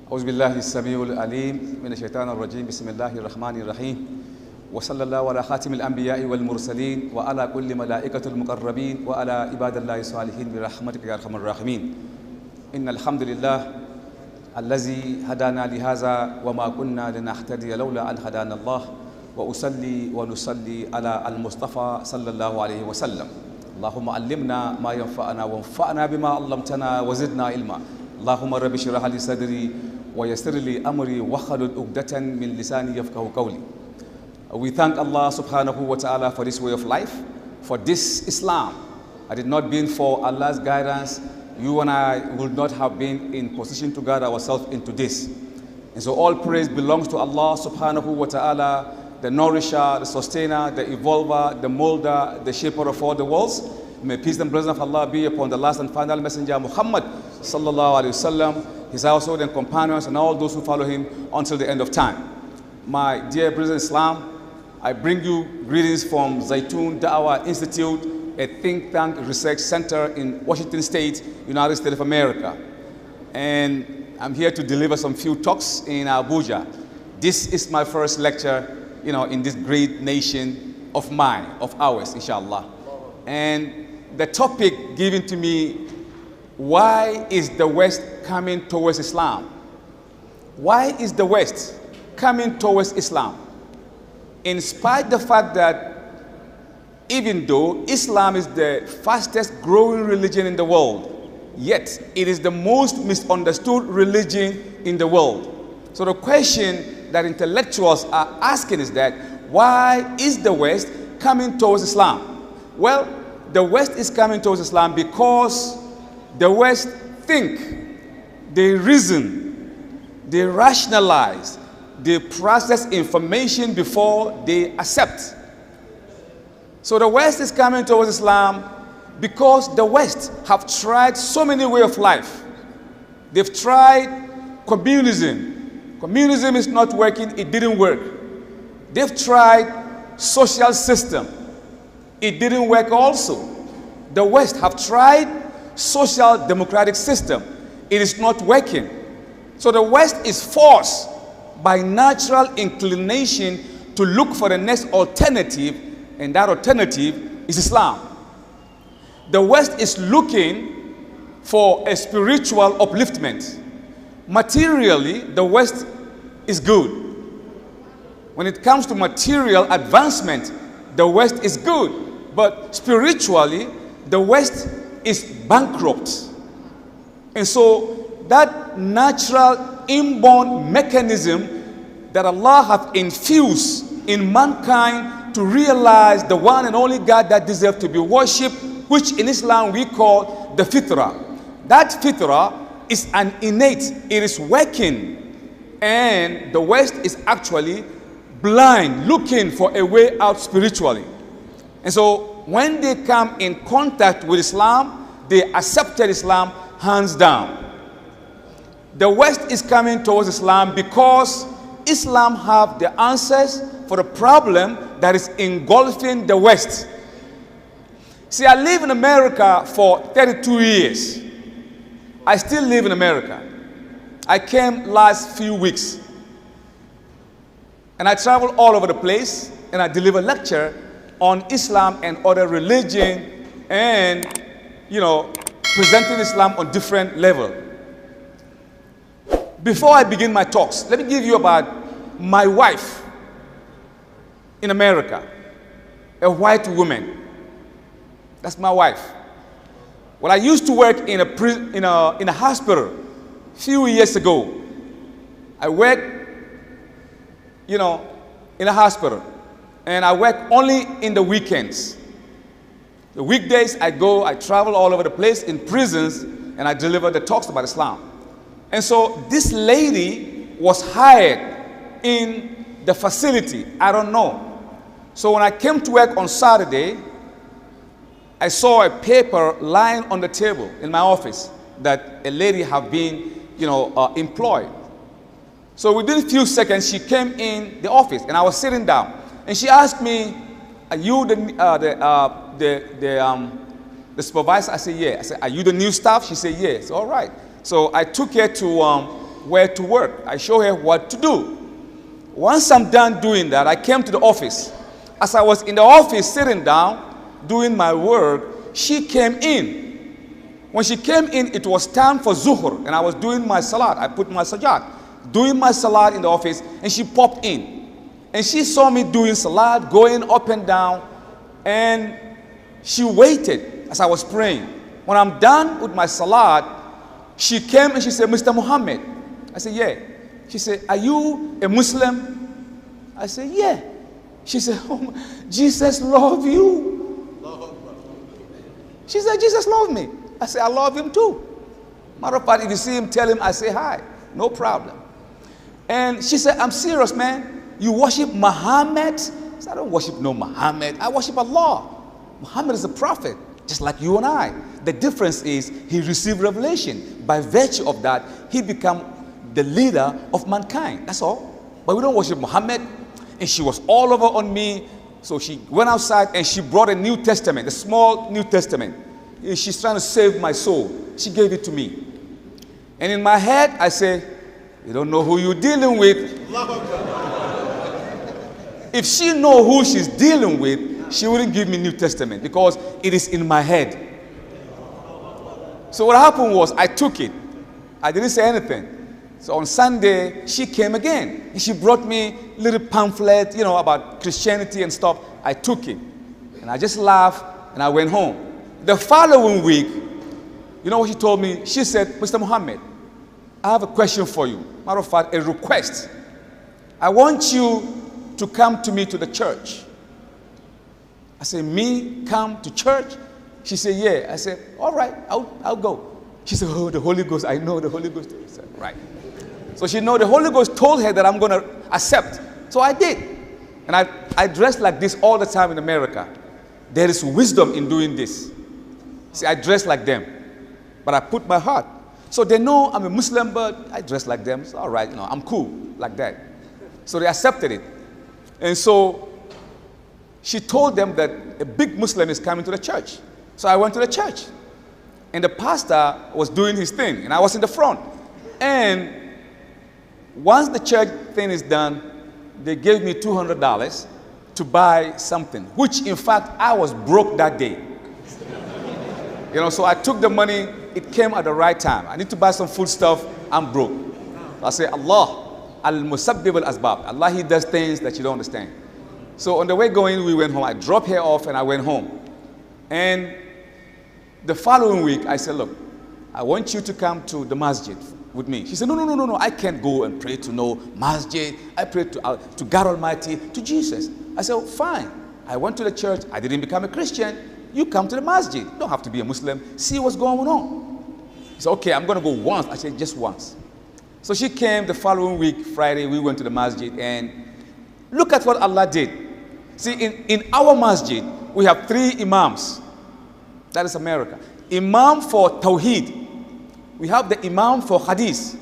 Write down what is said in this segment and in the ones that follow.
أعوذ بالله السميع العليم من الشيطان الرجيم بسم الله الرحمن الرحيم وصلى الله على خاتم الأنبياء والمرسلين وعلى كل ملائكة المقربين وعلى عباد الله الصالحين برحمتك يا أرحم الراحمين إن الحمد لله الذي هدانا لهذا وما كنا لنهتدي لولا أن هدانا الله وأصلي ونصلي على المصطفى صلى الله عليه وسلم اللهم علمنا ما ينفعنا وانفعنا بما علمتنا وزدنا علما اللهم رب اشرح لي صدري ويسر لي أمري واحلل عقدة من لساني يفقهوا قولي. We thank Allah subhanahu wa ta'ala for this way of life, for this Islam. Had it not been for Allah's guidance, you and I would not have been in position to guide ourselves into this. And so all praise belongs to Allah subhanahu wa ta'ala, the nourisher, the sustainer, the evolver, the molder, the shaper of all the worlds. May peace and blessings of Allah be upon the last and final messenger Muhammad sallallahu alaihi wasallam, his household and companions, and all those who follow him until the end of time. My dear brothers in Islam, I bring you greetings from Zaitun Da'wah Institute, a think tank research center in Washington State, United States of America. And I'm here to deliver some few talks in Abuja. This is my first lecture, in this great nation of mine, of ours, inshallah. And the topic given to me, why is the West coming towards Islam? Why is the West coming towards Islam? In spite of the fact that even though Islam is the fastest growing religion in the world, yet it is the most misunderstood religion in the world. So the question that intellectuals are asking is that, why is the West coming towards Islam? Well, the West is coming towards Islam because the West think, they reason, they rationalize, they process information before they accept. So the West is coming towards Islam because the West have tried so many ways of life. They've tried communism. Communism is not working, it didn't work. They've tried social system. It didn't work also. The West have tried social democratic system. It is not working. So the West is forced by natural inclination to look for the next alternative, and that alternative is Islam. The West is looking for a spiritual upliftment. Materially, the West is good. When it comes to material advancement, the West is good. But spiritually, the West is bankrupt. And so that natural inborn mechanism that Allah has infused in mankind to realize the one and only God that deserves to be worshipped, which in Islam we call the fitrah. That fitrah is an innate, it is working. And the West is actually blind, looking for a way out spiritually. And so when they come in contact with Islam, they accepted Islam hands down. The West is coming towards Islam because Islam have the answers for the problem that is engulfing the West. See, I live in America for 32 years. I still live in America. I came last few weeks. And I travel all over the place, and I deliver lecture on Islam and other religion, and presenting Islam on different level. Before I begin my talks, let me give you about my wife in America, a white woman. That's my wife. Well, I used to work in a hospital a few years ago. I worked, in a hospital. And I work only in the weekends. The weekdays I travel all over the place in prisons, and I deliver the talks about Islam. And so this lady was hired in the facility. I don't know. So when I came to work on Saturday, I saw a paper lying on the table in my office that a lady had been, employed. So within a few seconds, she came in the office, and I was sitting down. And she asked me, "Are you the supervisor?" I said, "Yeah." I said, "Are you the new staff?" She said, "Yes." All right. So I took her to where to work. I show her what to do. Once I'm done doing that, I came to the office. As I was in the office sitting down, doing my work, she came in. When she came in, it was time for Zuhr, and I was doing my salat. I put my sajad, doing my salat in the office, and she popped in. And she saw me doing salat, going up and down, and she waited as I was praying. When I'm done with my salat, she came and she said, Mr. Muhammad. I said, yeah. She said, are you a Muslim? I said, yeah. She said, oh, Jesus loves you. She said, Jesus loves me. I said, I love him too. Matter of fact, if you see him, tell him I say hi. No problem. And she said, I'm serious, man. You worship Muhammad? I said, I don't worship no Muhammad. I worship Allah. Muhammad is a prophet, just like you and I. The difference is he received revelation. By virtue of that, he became the leader of mankind. That's all. But we don't worship Muhammad. And she was all over on me. So she went outside and she brought a New Testament, a small New Testament. She's trying to save my soul. She gave it to me. And in my head, I say, you don't know who you're dealing with. If she know who she's dealing with, she wouldn't give me New Testament because it is in my head. So what happened was I took it. I didn't say anything. So on Sunday, she came again. And she brought me little pamphlet, you know, about Christianity and stuff. I took it. And I just laughed and I went home. The following week, you know what she told me? She said, Mr. Muhammad, I have a question for you. Matter of fact, a request. I want you to come to me to the church. I said, me come to church? She said, yeah. I said, all right, I'll go. She said, oh, the Holy Ghost, I know the Holy Ghost. I said, right. So she know the Holy Ghost told her that I'm going to accept. So I did. And I dress like this all the time in America. There is wisdom in doing this. See, I dress like them. But I put my heart. So they know I'm a Muslim, but I dress like them. It's all right, you know, I'm cool like that. So they accepted it. And so she told them that a big Muslim is coming to the church. So I went to the church. And the pastor was doing his thing. And I was in the front. And once the church thing is done, they gave me $200 to buy something. Which, in fact, I was broke that day. You know, so I took the money. It came at the right time. I need to buy some food stuff. I'm broke. I say, Allah, al-musabbib al-asbab. Allah, he does things that you don't understand. So on the way going, we went home. I dropped her off and I went home. And the following week, I said, look, I want you to come to the masjid with me. She said, no, I can't go and pray to no masjid. I pray to God Almighty, to Jesus. I said, fine. I went to the church. I didn't become a Christian. You come to the masjid. You don't have to be a Muslim. See what's going on. She said, okay, I'm going to go once. I said, just once. So she came the following week, Friday. We went to the masjid. And look at what Allah did. See, in our masjid, we have 3 imams. That is America. Imam for Tawheed. We have the Imam for Hadith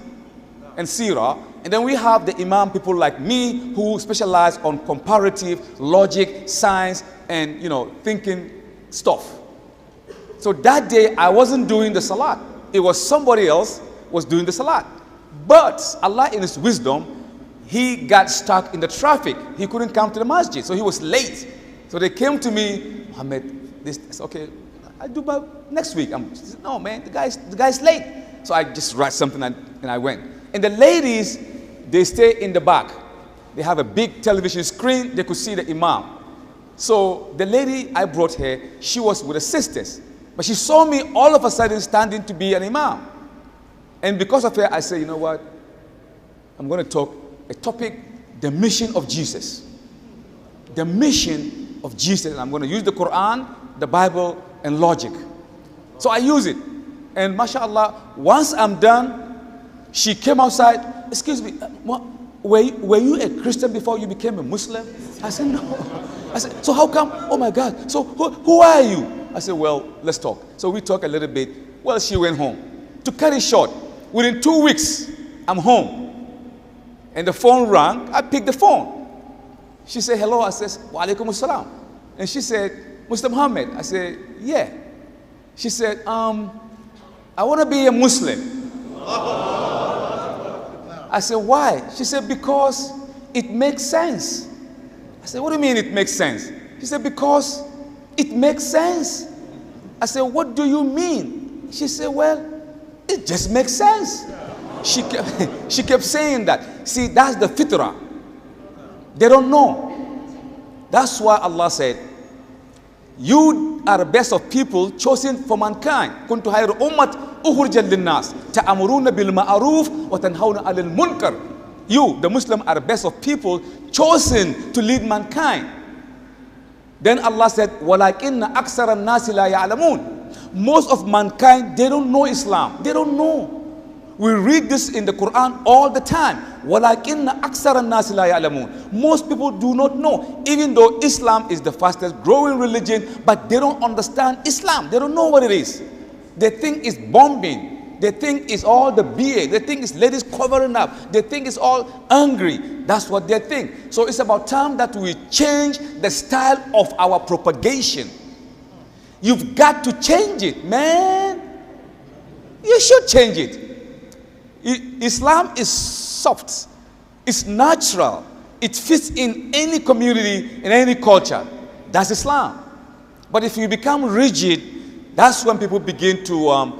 and Sirah. And then we have the Imam people like me who specialize on comparative, logic, science, and, you know, thinking stuff. So that day, I wasn't doing the salat. It was somebody else was doing the salat. But Allah in His wisdom, He got stuck in the traffic. He couldn't come to the masjid, so he was late. So they came to me, Muhammad, this okay, I'll do by next week. Said, no, man, the guy's late. So I just write something and I went. And the ladies, they stay in the back. They have a big television screen. They could see the imam. So the lady I brought her, she was with the sisters. But she saw me all of a sudden standing to be an imam. And because of her, I said, you know what? I'm going to talk a topic, the mission of Jesus. The mission of Jesus. And I'm going to use the Quran, the Bible, and logic. So I use it. And mashallah, once I'm done, she came outside. Excuse me, were you a Christian before you became a Muslim? I said, no. I said, so how come? Oh my God. So who are you? I said, well, let's talk. So we talked a little bit. Well, she went home. To cut it short, within 2 weeks, I'm home. And the phone rang. I picked the phone. She said, hello. I said, wa alaikum assalam. And she said, Mr. Muhammad. I said, yeah. She said, I want to be a Muslim. I said, why? She said, because it makes sense. I said, what do you mean it makes sense? She said, because it makes sense. I said, what do you mean? She said, well, it just makes sense. She kept saying that. See, that's the fitrah. They don't know. That's why Allah said, you are the best of people chosen for mankind. Kuntu khayra ummat ukhrijat linnas ta'muruna bil ma'ruf wa tanhauna 'anil munkar. You, the Muslim, are the best of people chosen to lead mankind. Then Allah said, walakinna aksara an-nasi la ya'lamun. Most of mankind, they don't know Islam. They don't know. We read this in the Quran all the time. وَلَكِنَّ أَكْثَرَ النَّاسِ لَا يَعْلَمُونَ. Most people do not know, even though Islam is the fastest growing religion, but they don't understand Islam. They don't know what it is. They think it's bombing. They think it's all the BA. They think it's ladies covering up. They think it's all angry. That's what they think. So it's about time that we change the style of our propagation. You've got to change it, man. You should change it. Islam is soft, it's natural, it fits in any community, in any culture. That's Islam. But if you become rigid, that's when people begin to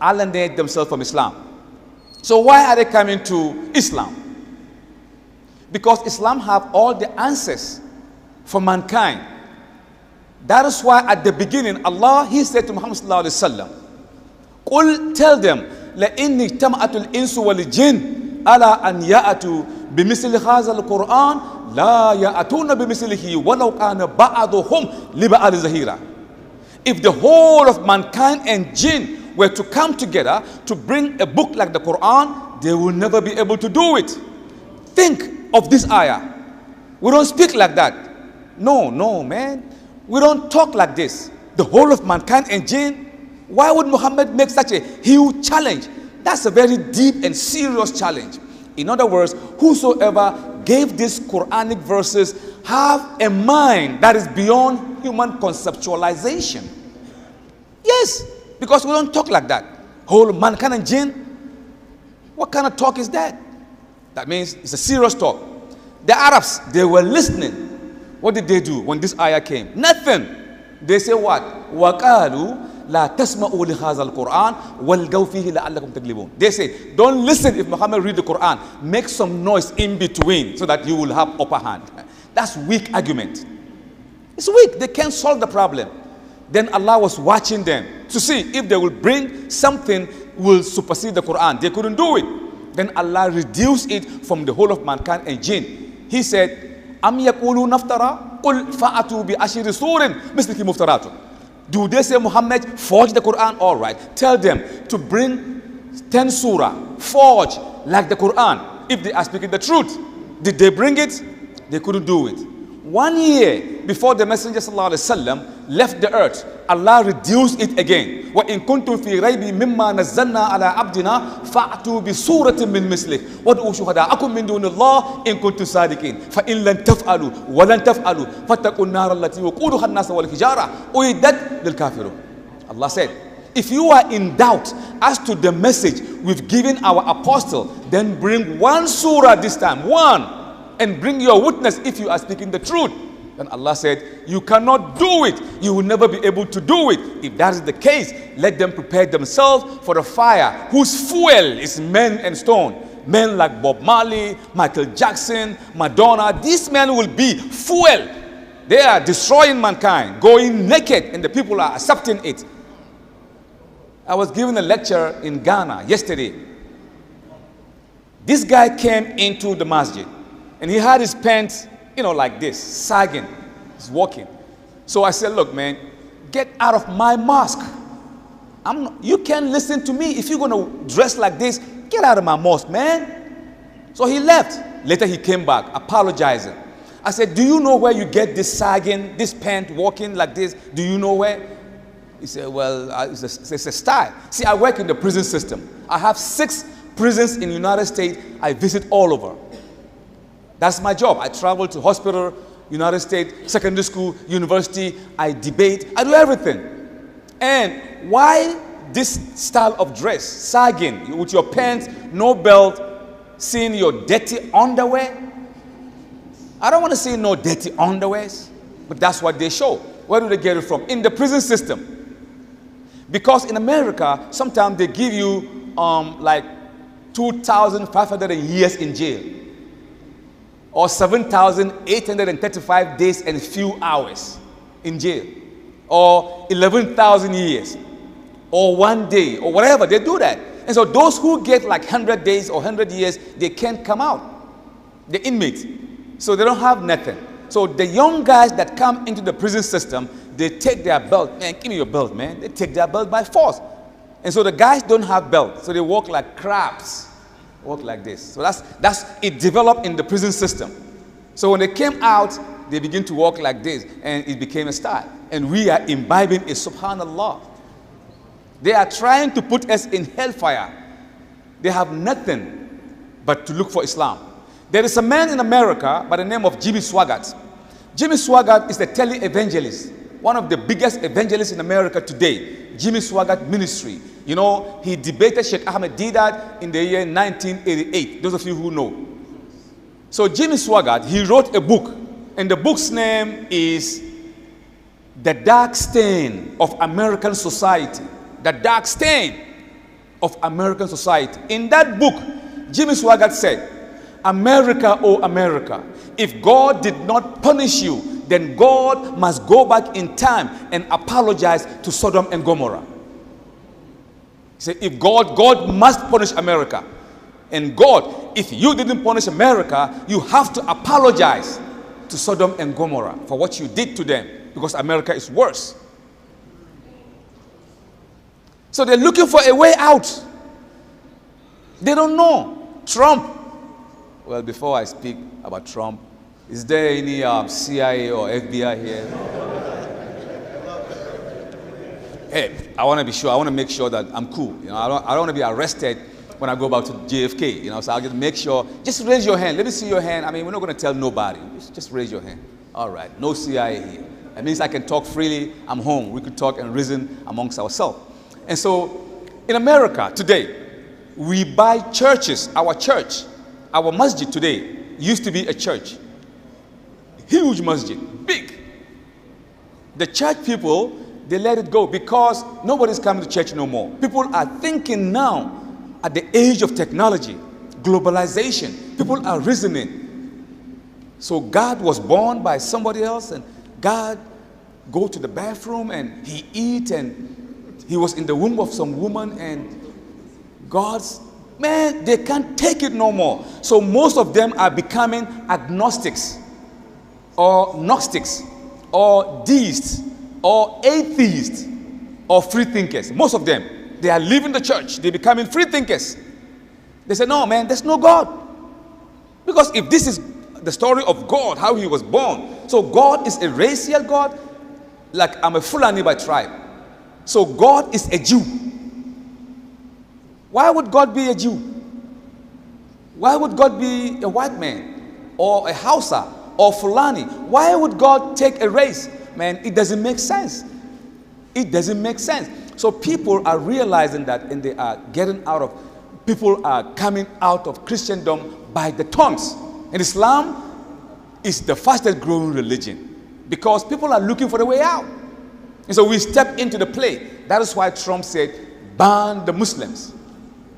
alienate themselves from Islam. So why are they coming to Islam? Because Islam have all the answers for mankind. That is why at the beginning, Allah, He said to Muhammad sallallahu alaihi wasallam, "Qul, tell them, لَإِنِّي اجْتَمَعَتُ الْإِنسُ وَالْجِنُّ أَلَا أَنْ يَأْتُوا بِمِثْلِ هَذَا الْقُرْآنِ لَا يَأْتُونَ بِمِثْلِهِ وَلَوْ كَانَ بَعْضُهُمْ لِبَعْضٍ ظَهِيرًا." If the whole of mankind and jinn were to come together to bring a book like the Quran, they will never be able to do it. Think of this ayah. We don't speak like that. No, man. We don't talk like this. The whole of mankind and jinn. Why would Muhammad make such a huge challenge? That's a very deep and serious challenge. In other words, whosoever gave these Quranic verses have a mind that is beyond human conceptualization. Yes, because we don't talk like that. Whole mankind and jinn. What kind of talk is that? That means it's a serious talk. The Arabs, they were listening. What did they do when this ayah came? Nothing. They say what? وَقَالُوا لا تسمعوا لهذا القرآن والغوا فيه لعلكم تغلبون. They say, don't listen if Muhammad read the Quran. Make some noise in between so that you will have upper hand. That's weak argument. It's weak. They can't solve the problem. Then Allah was watching them to see if they will bring something will supersede the Quran. They couldn't do it. Then Allah reduced it from the whole of mankind and jinn. He said, أَمْ يَقُولُوا نَفْتَرَى قُلْ فَأَتُوا بِأَشِرِ سُورٍ مِثْلِهِ مُفْتَرَاتٌ. Do they say Muhammad forged the Quran? All right. Tell them to bring 10 surah, forge like the Quran, if they are speaking the truth. Did they bring it? They couldn't do it. 1 year before the Messenger ﷺ left the earth, Allah reduced it again. وَإِن كُنْتُمْ فِي رَيْبٍ مِمَّا نَزَّلْنَا عَلَىٰ عَبْدِنَا فَأْتُوا بِسُورَةٍ مِّن مِّثْلِهِ وَادْعُوا شُهَدَاءَكُم مِّن دُونِ اللَّهِ إِن كُنتُمْ صَادِقِينَ فَإِن لَّن تَفْعَلُوا وَلَن تَفْعَلُوا فَاتَّقُوا النَّارَ الَّتِي وَقُودُهَا النَّاسُ وَالْحِجَارَةُ أُعِدَّتْ لِلْكَافِرِينَ. Allah said, if you are in doubt as to the message we've given our apostle, then bring one surah this time, one, and bring your witness if you are speaking the truth. Then Allah said, you cannot do it. You will never be able to do it. If that is the case, let them prepare themselves for the fire whose fuel is men and stone. Men like Bob Marley, Michael Jackson, Madonna, these men will be fuel. They are destroying mankind, going naked, and the people are accepting it. I was giving a lecture in Ghana yesterday. This guy came into the masjid and he had his pants, like this, sagging. He's walking. So I said, look, man, get out of my mosque. You can't listen to me. If you're going to dress like this, get out of my mosque, man. So he left. Later he came back, apologizing. I said, do you know where you get this sagging, this pant, walking like this? Do you know where? He said, well, it's a style. See, I work in the prison system. I have 6 prisons in the United States. I visit all over. That's my job. I travel to hospital, United States, secondary school, university. I debate. I do everything. And why this style of dress, sagging, with your pants, no belt, seeing your dirty underwear. I don't want to see no dirty underwears, but that's what they show. Where do they get it from? In the prison system. Because in America, sometimes they give you like 2,500 years in jail, or 7,835 days and few hours in jail, or 11,000 years, or 1 day, or whatever. They do that. And so those who get like 100 days or 100 years, they can't come out. The inmates. So they don't have nothing. So the young guys that come into the prison system, they take their belt. Man, give me your belt, man. They take their belt by force. And so the guys don't have belts. So they walk like crabs. Walk like this. So that's it developed in the prison system. So when they came out, they begin to walk like this. And it became a style. And we are imbibing it, subhanallah. They are trying to put us in hellfire. They have nothing but to look for Islam. There is a man in America by the name of Jimmy Swaggart. Jimmy Swaggart is the tele-evangelist, one of the biggest evangelists in America today. Jimmy Swaggart Ministry. You know, he debated Sheikh Ahmed Deedat in the year 1988. Those of you who know. So Jimmy Swaggart, he wrote a book, and the book's name is The Dark Stain of American Society. The Dark Stain of American Society. In that book, Jimmy Swaggart said, America, oh America, if God did not punish you, then God must go back in time and apologize to Sodom and Gomorrah. He said, if God must punish America. And God, if you didn't punish America, you have to apologize to Sodom and Gomorrah for what you did to them, because America is worse. So they're looking for a way out. They don't know. Trump. Well, before I speak about Trump, is there any CIA or FBI here? Hey, I want to be sure. I want to make sure that I'm cool. You know, I don't want to be arrested when I go back to JFK. You know, so I'll just make sure. Just raise your hand. Let me see your hand. I mean, we're not going to tell nobody. Just raise your hand. All right. No CIA here. That means I can talk freely. I'm home. We could talk and reason amongst ourselves. And so, in America today, we buy churches. Our church, our masjid today, used to be a church. Huge masjid, big. The church people, they let it go because nobody's coming to church no more. People are thinking now, at the age of technology, globalization, people are reasoning. So God was born by somebody else, and God go to the bathroom and he eat, and he was in the womb of some woman, and God's, man, they can't take it no more. So most of them are becoming agnostics, or Gnostics, or deists, or atheists, or free thinkers. Most of them, they are leaving the church. They're becoming free thinkers. They say, no, man, there's no God. Because if this is the story of God, how he was born, so God is a racial God, like I'm a Fulani by tribe. So God is a Jew. Why would God be a Jew? Why would God be a white man, or a Hausa, or Fulani? Why would God take a race? Man, it doesn't make sense. It doesn't make sense. So people are realizing that, and they are getting out of, people are coming out of Christendom by the tons. And Islam is the fastest growing religion because people are looking for the way out. And so we step into the play. That is why Trump said, ban the Muslims.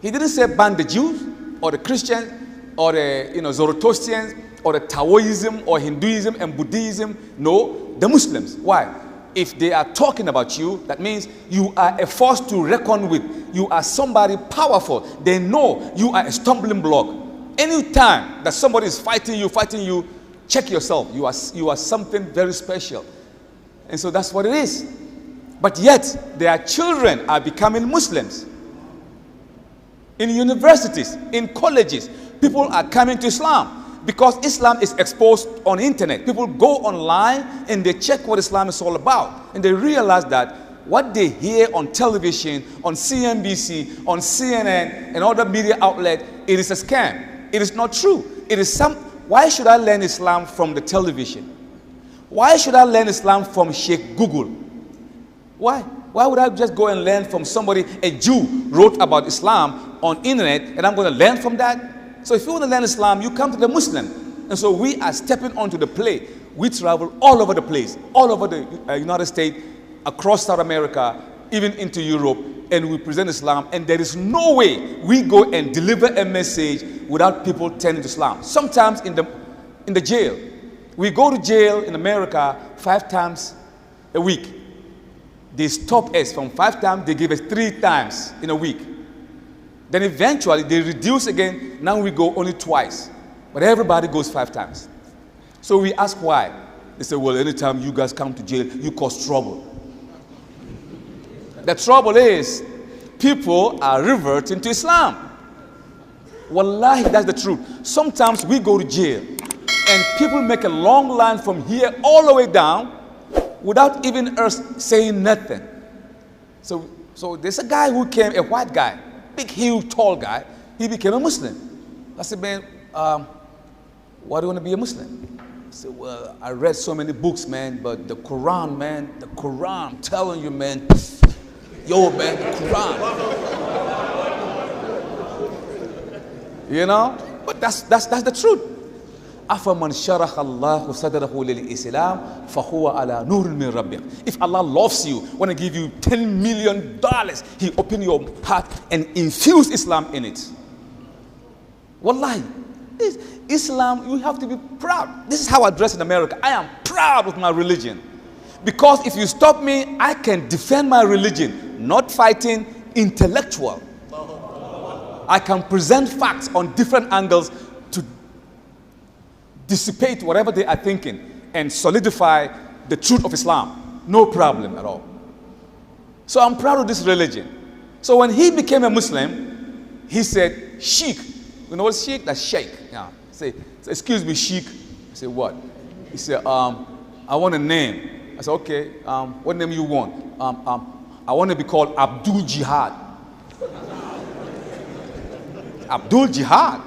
He didn't say ban the Jews or the Christians or the Zoroastrians or the Taoism or Hinduism and Buddhism. No, the Muslims. Why? If they are talking about you, that means you are a force to reckon with. You are somebody powerful. They know you are a stumbling block. Anytime that somebody is fighting you, check yourself. You are something very special. And so that's what it is. But yet, their children are becoming Muslims. In universities, in colleges, people are coming to Islam because Islam is exposed on the internet. People go online and they check what Islam is all about. And they realize that what they hear on television, on CNBC, on CNN, and other media outlets, it is a scam. It is not true. It is why should I learn Islam from the television? Why should I learn Islam from Sheikh Google? Why? Why would I just go and learn from somebody, a Jew wrote about Islam on internet, and I'm going to learn from that? So if you want to learn Islam, you come to the Muslim. And so we are stepping onto the play. We travel all over the place, all over the United States, across South America, even into Europe, and we present Islam. And there is no way we go and deliver a message without people turning to Islam. Sometimes in the jail, we go to jail in America 5 times a week. They stop us from 5 times, they give us 3 times in a week. Then eventually they reduce again. Now we go only twice. But everybody goes 5 times. So we ask why. They say, well, anytime you guys come to jail, you cause trouble. The trouble is, people are reverting to Islam. Wallahi, that's the truth. Sometimes we go to jail, and people make a long line from here all the way down without even us saying nothing. So there's a guy who came, a white guy, big, huge, tall guy. He became a Muslim. I said, man, why do you want to be a Muslim? He said, well, I read so many books, man, but the Quran, man, the Quran, I'm telling you, man, yo, man, the Quran. You know? But that's the truth. أَفَمَنْ شَرَحَ اللَّهُ صَدْرَهُ لِلْإِسْلَامِ فَهُوَ عَلَى نُورٍ مِّن رَبِّهِ. If Allah loves you, want to give you $10 million, He open your heart and infuse Islam in it. Wallahi. Islam, you have to be proud. This is how I dress in America. I am proud of my religion. Because if you stop me, I can defend my religion, not fighting, intellectual. I can present facts on different angles to dissipate whatever they are thinking and solidify the truth of Islam. No problem at all. So I'm proud of this religion. So when he became a Muslim, he said, Sheik. You know what Sheik? That's Sheik. Yeah. Say, excuse me, Sheik. I said, what? He said, I want a name. I said, okay, what name you want? I want to be called Abdul Jihad. Abdul Jihad.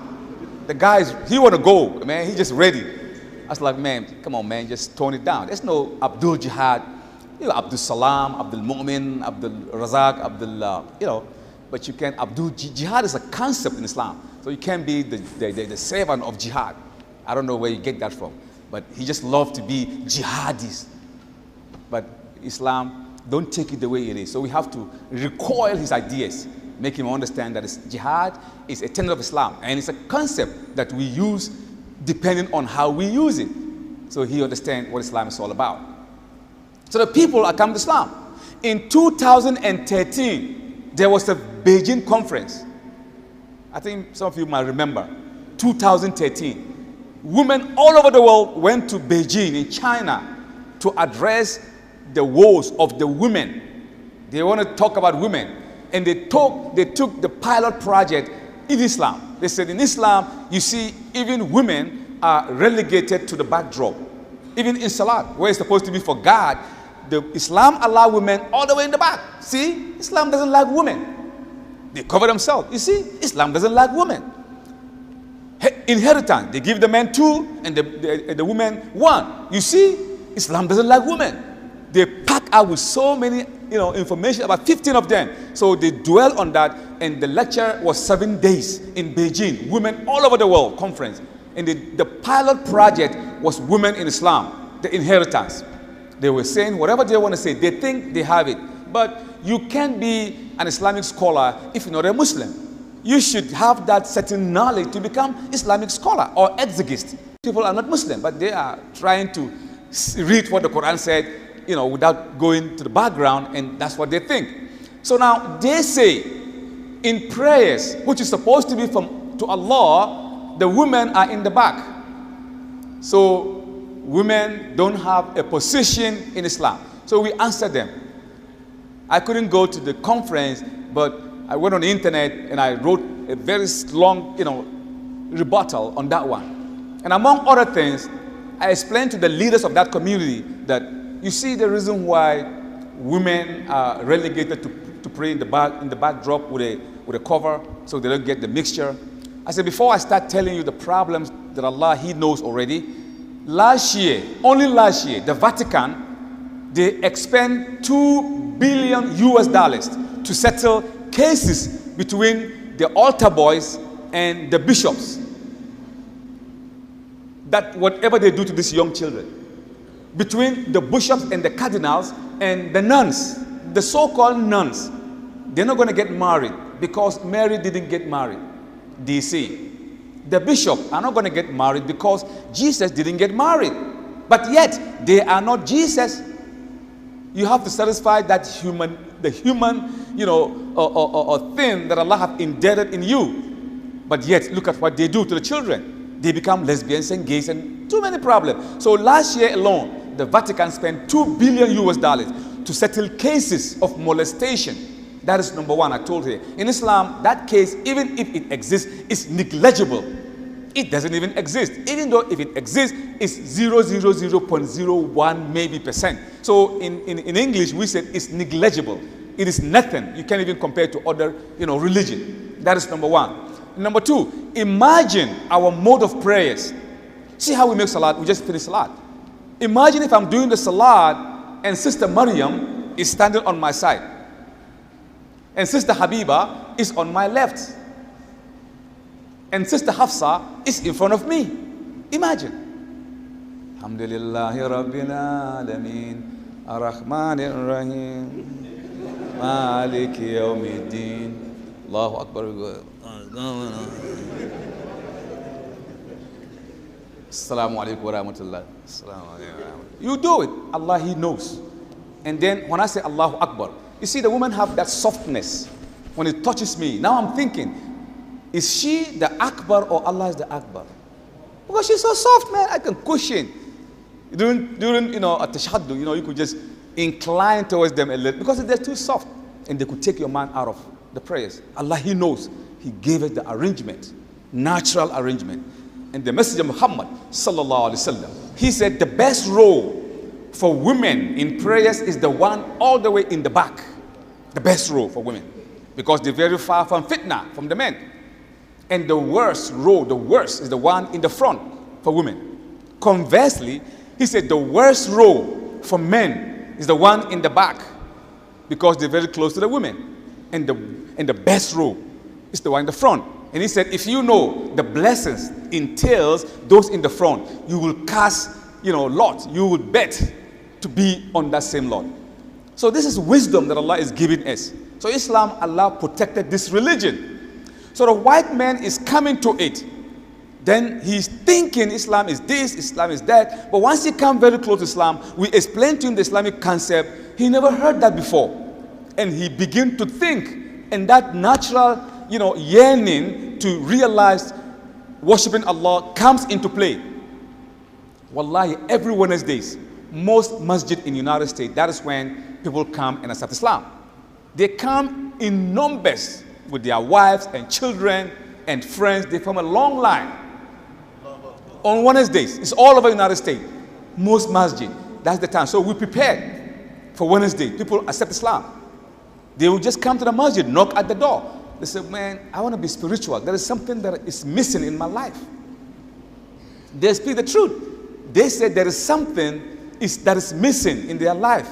The guy, he want to go, man. He's just ready. I was like, man, come on, man, just tone it down. There's no Abdul Jihad. You know, Abdul Salam, Abdul Mu'min, Abdul Razak, Abdul, you know. But you can, Jihad is a concept in Islam. So you can't be the servant of Jihad. I don't know where you get that from. But he just loved to be jihadist. But Islam, don't take it the way it is. So we have to recoil his ideas, make him understand that jihad is a tenet of Islam. And it's a concept that we use depending on how we use it. So he understands what Islam is all about. So the people are coming to Islam. In 2013, there was a Beijing conference. I think some of you might remember. 2013. Women all over the world went to Beijing in China to address the woes of the women. They want to talk about women. And they took the pilot project in Islam. They said in Islam, you see, even women are relegated to the backdrop. Even in Salat, where it's supposed to be for God, Islam allows women all the way in the back. See, Islam doesn't like women. They cover themselves. You see, Islam doesn't like women. Inheritance, they give the men 2 and the women 1. You see, Islam doesn't like women. They pack out with so many, information, about 15 of them. So they dwell on that, and the lecture was 7 days in Beijing. Women all over the world conference, and the pilot project was women in Islam, the inheritance. They were saying whatever they want to say. They think they have it, but you can't be an Islamic scholar if you're not a Muslim. You should have that certain knowledge to become Islamic scholar or exegist. People are not Muslim, but they are trying to read what the Quran said, without going to the background, and that's what they think. So now they say in prayers, which is supposed to be to Allah, the women are in the back. So women don't have a position in Islam. So we answered them. I couldn't go to the conference, but I went on the internet and I wrote a very long, rebuttal on that one. And among other things, I explained to the leaders of that community that, you see, the reason why women are relegated to pray in the backdrop with a cover, so they don't get the mixture. I said, before I start telling you the problems that Allah, He knows already, only last year, the Vatican, they expend $2 billion to settle cases between the altar boys and the bishops. that whatever they do to these young children, between the bishops and the cardinals and the nuns, the so-called nuns, they're not going to get married because Mary didn't get married. DC. The bishops are not going to get married because Jesus didn't get married. But yet, they are not Jesus. You have to satisfy that the human, thing that Allah has indebted in you. But yet, look at what they do to the children. They become lesbians and gays and too many problems. So last year alone, the Vatican spent $2 billion to settle cases of molestation. That is number one, I told you. In Islam, that case, even if it exists, is negligible. It doesn't even exist. Even though if it exists, it's 0.01 maybe percent. So in English, we said it's negligible. It is nothing. You can't even compare it to other, religion. That is number one. Number two, imagine our mode of prayers. See how we make salat? We just finished salat. Imagine if I'm doing the salat and Sister Maryam is standing on my side. And Sister Habiba is on my left. And Sister Hafsa is in front of me. Imagine. Alhamdulillahi Rabbil Alameen Ar-Rahmanir Rahim Maliki Yawmiddin Allahu Akbar. Assalamu alaikum wa rahmatullah. You do it. Allah, He knows. And then when I say Allahu Akbar, you see the women have that softness. When it touches me, now I'm thinking, is she the Akbar or Allah is the Akbar? Because she's so soft, man. I can cushion. During at tashahhud, you could just incline towards them a little because they're too soft. And they could take your mind out of the prayers. Allah, He knows. He gave it the arrangement, natural arrangement. And the Messenger Muhammad, sallallahu alaihi wasallam, he said the best row for women in prayers is the one all the way in the back. The best row for women. Because they're very far from fitna, from the men. And the worst row, the worst, is the one in the front for women. Conversely, he said the worst row for men is the one in the back because they're very close to the women. And the best row is the one in the front. And he said, if you know the blessings entails those in the front, you will cast, lot. You will bet to be on that same lot. So this is wisdom that Allah is giving us. So Islam, Allah protected this religion. So the white man is coming to it. Then he's thinking Islam is this, Islam is that. But once he comes very close to Islam, we explain to him the Islamic concept. He never heard that before. And he begins to think. And that natural, yearning to realize worshiping Allah comes into play. Wallahi, every Wednesdays, most masjid in the United States, that is when people come and accept Islam. They come in numbers with their wives and children and friends. They form a long line. On Wednesdays, it's all over the United States. Most masjid, that's the time. So we prepared for Wednesday. People accept Islam. They will just come to the masjid, knock at the door. They say, man, I want to be spiritual. There is something that is missing in my life. They speak the truth. They say there is something that is missing in their life.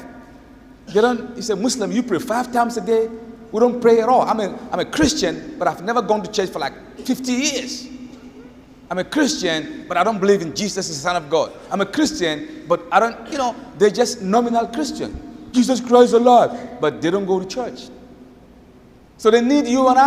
You say, Muslim, you pray 5 times a day. We don't pray at all. I'm a Christian, but I've never gone to church for like 50 years. I'm a Christian, but I don't believe in Jesus as the Son of God. I'm a Christian, but I don't, they're just nominal Christian. Jesus Christ is alive, but they don't go to church. So they need you and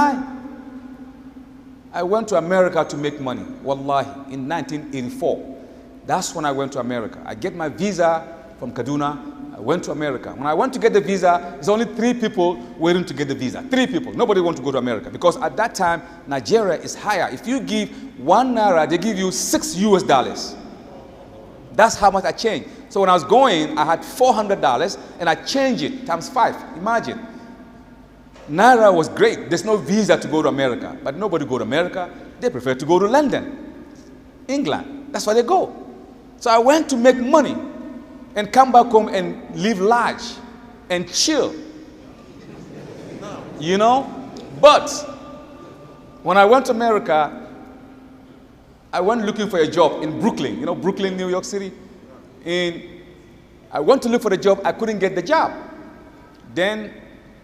I went to America to make money, wallahi, in 1984. That's when I went to America. I get my visa from Kaduna. I went to America. When I went to get the visa, there's only 3 people waiting to get the visa. 3 people. Nobody wants to go to America because at that time, Nigeria is higher. If you give 1 naira, they give you $6. That's how much I changed. So when I was going, I had $400 and I changed it times 5. Imagine. Naira was great. There's no visa to go to America. But nobody go to America. They prefer to go to London, England. That's where they go. So I went to make money and come back home and live large and chill. But when I went to America, I went looking for a job in Brooklyn. Brooklyn, New York City. And I went to look for a job. I couldn't get the job. Then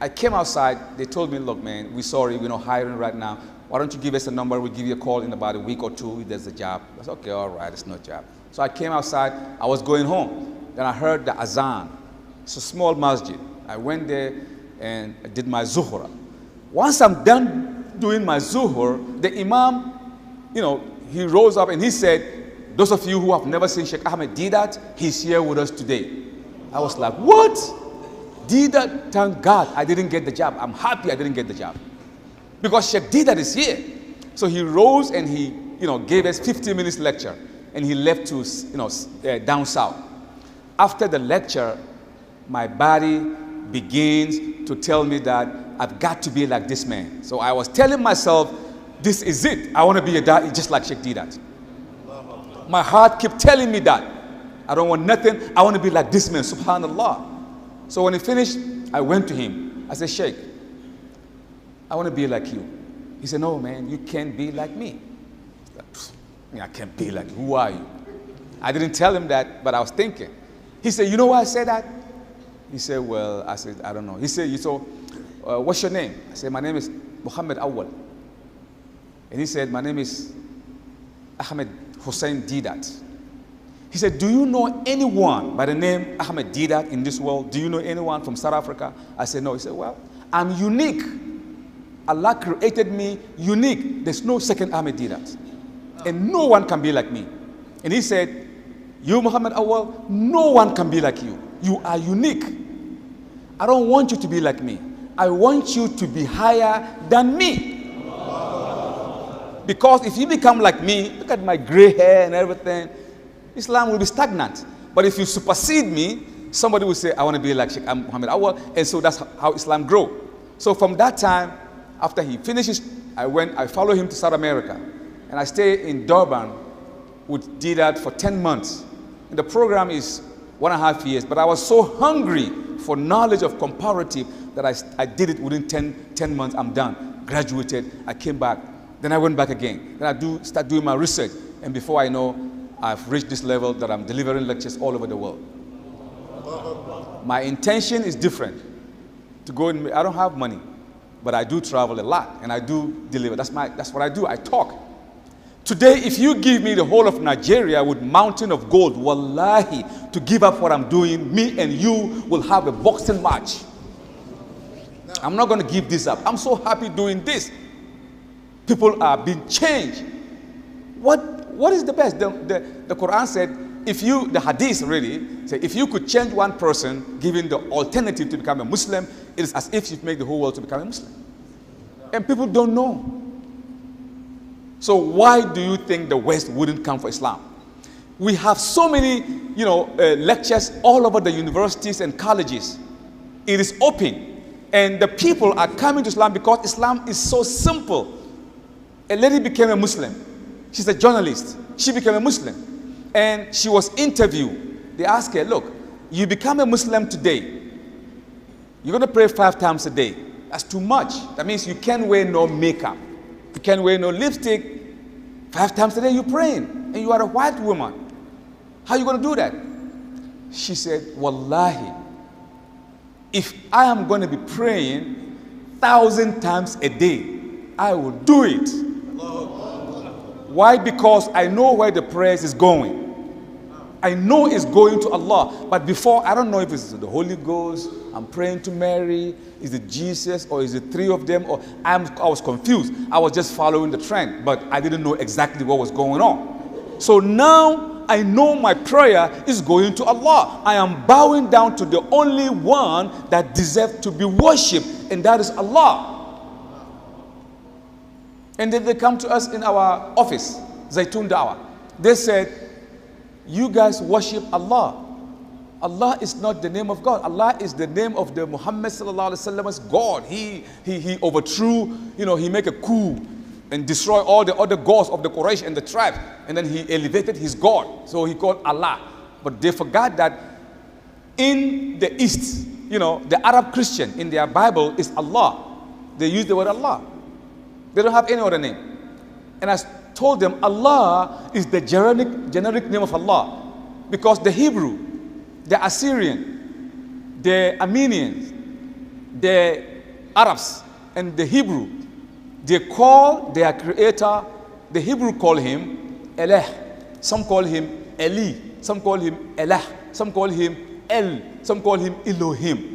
I came outside. They told me, look, man, we're sorry. We're not hiring right now. why don't you give us a number? We'll give you a call in about a week or two if there's a job. I said, okay, all right, it's no job. So I came outside. I was going home. Then I heard the azan. It's a small masjid. I went there and I did my zuhur. Once I'm done doing my zuhur, the imam, he rose up and he said, those of you who have never seen Sheikh Ahmed Didat, he's here with us today. I was like, what? Didat, thank God I didn't get the job. I'm happy I didn't get the job. Because Sheikh Didat is here. So he rose and he, gave us 15 minutes lecture. And he left to, down south. After the lecture, my body begins to tell me that I've got to be like this man. So I was telling myself, this is it. I want to be a da'i just like Sheikh Didat. My heart kept telling me that. I don't want nothing. I want to be like this man, subhanallah. So when he finished, I went to him. I said, Sheikh, I want to be like you. He said, no, man, you can't be like me. I can't be like you. Who are you? I didn't tell him that, but I was thinking. He said, you know why I said that? He said, well, I said, I don't know. He said, so, what's your name? I said, my name is Mohammed Auwal. And he said, my name is Ahmed Hussein Didat. He said, do you know anyone by the name Ahmed Didat in this world? Do you know anyone from South Africa? I said, no. He said, well, I'm unique. Allah created me unique. There's no second Ahmed Didat. And no one can be like me. And he said, you, Muhammad Awal, no one can be like you. You are unique. I don't want you to be like me. I want you to be higher than me. Because if you become like me, look at my gray hair and everything, Islam will be stagnant. But if you supersede me, somebody will say, I want to be like Sheikh Mohammed Awal. And so that's how Islam grew. So from that time, after he finishes, I followed him to South America. And I stayed in Durban with Didat for 10 months. And the program is 1.5 years. But I was so hungry for knowledge of comparative that I did it within 10 months. I'm done. Graduated. I came back. Then I went back again. Then I start doing my research. And before I know, I've reached this level that I'm delivering lectures all over the world. My intention is different. To go in, I don't have money, but I do travel a lot and I do deliver. That's what I do. I talk. Today, if you give me the whole of Nigeria with mountain of gold, wallahi, to give up what I'm doing, me and you will have a boxing match. I'm not going to give this up. I'm so happy doing this. People are being changed. What is the best? The Quran said, the hadith really said, if you could change one person, giving the alternative to become a Muslim, it is as if you've made the whole world to become a Muslim. And people don't know. So why do you think the West wouldn't come for Islam? We have so many, lectures all over the universities and colleges. It is open. And the people are coming to Islam because Islam is so simple. A lady became a Muslim. She's a journalist. She became a Muslim. And she was interviewed. They asked her, look, you become a Muslim today. You're going to pray 5 times a day. That's too much. That means you can't wear no makeup. You can't wear no lipstick. 5 times a day you're praying. And you are a white woman. How are you going to do that? She said, wallahi, if I am going to be praying 1,000 times a day, I will do it. Why? Because I know where the prayers is going. I know it's going to Allah. But before, I don't know if it's the Holy Ghost, I'm praying to Mary, is it Jesus, or is it 3 of them? Or I was confused. I was just following the trend, but I didn't know exactly what was going on. So now I know my prayer is going to Allah. I am bowing down to the only one that deserves to be worshipped, and that is Allah. And then they come to us in our office, Zaytun Dawah. They said, you guys worship Allah. Allah is not the name of God. Allah is the name of the Muhammad sallallahu alaihi wasallam's God. He overthrew, he made a coup and destroyed all the other gods of the Quraysh and the tribe. And then he elevated his God. So he called Allah. But they forgot that in the East, the Arab Christian in their Bible is Allah. They use the word Allah. They don't have any other name. And I told them Allah is the generic name of Allah. Because the Hebrew, the Assyrian, the Armenians, the Arabs, and the Hebrew, They call their creator, the Hebrew call him Elah. Some call him Eli. Some call him Elah. Some call him El. Some call him Elohim.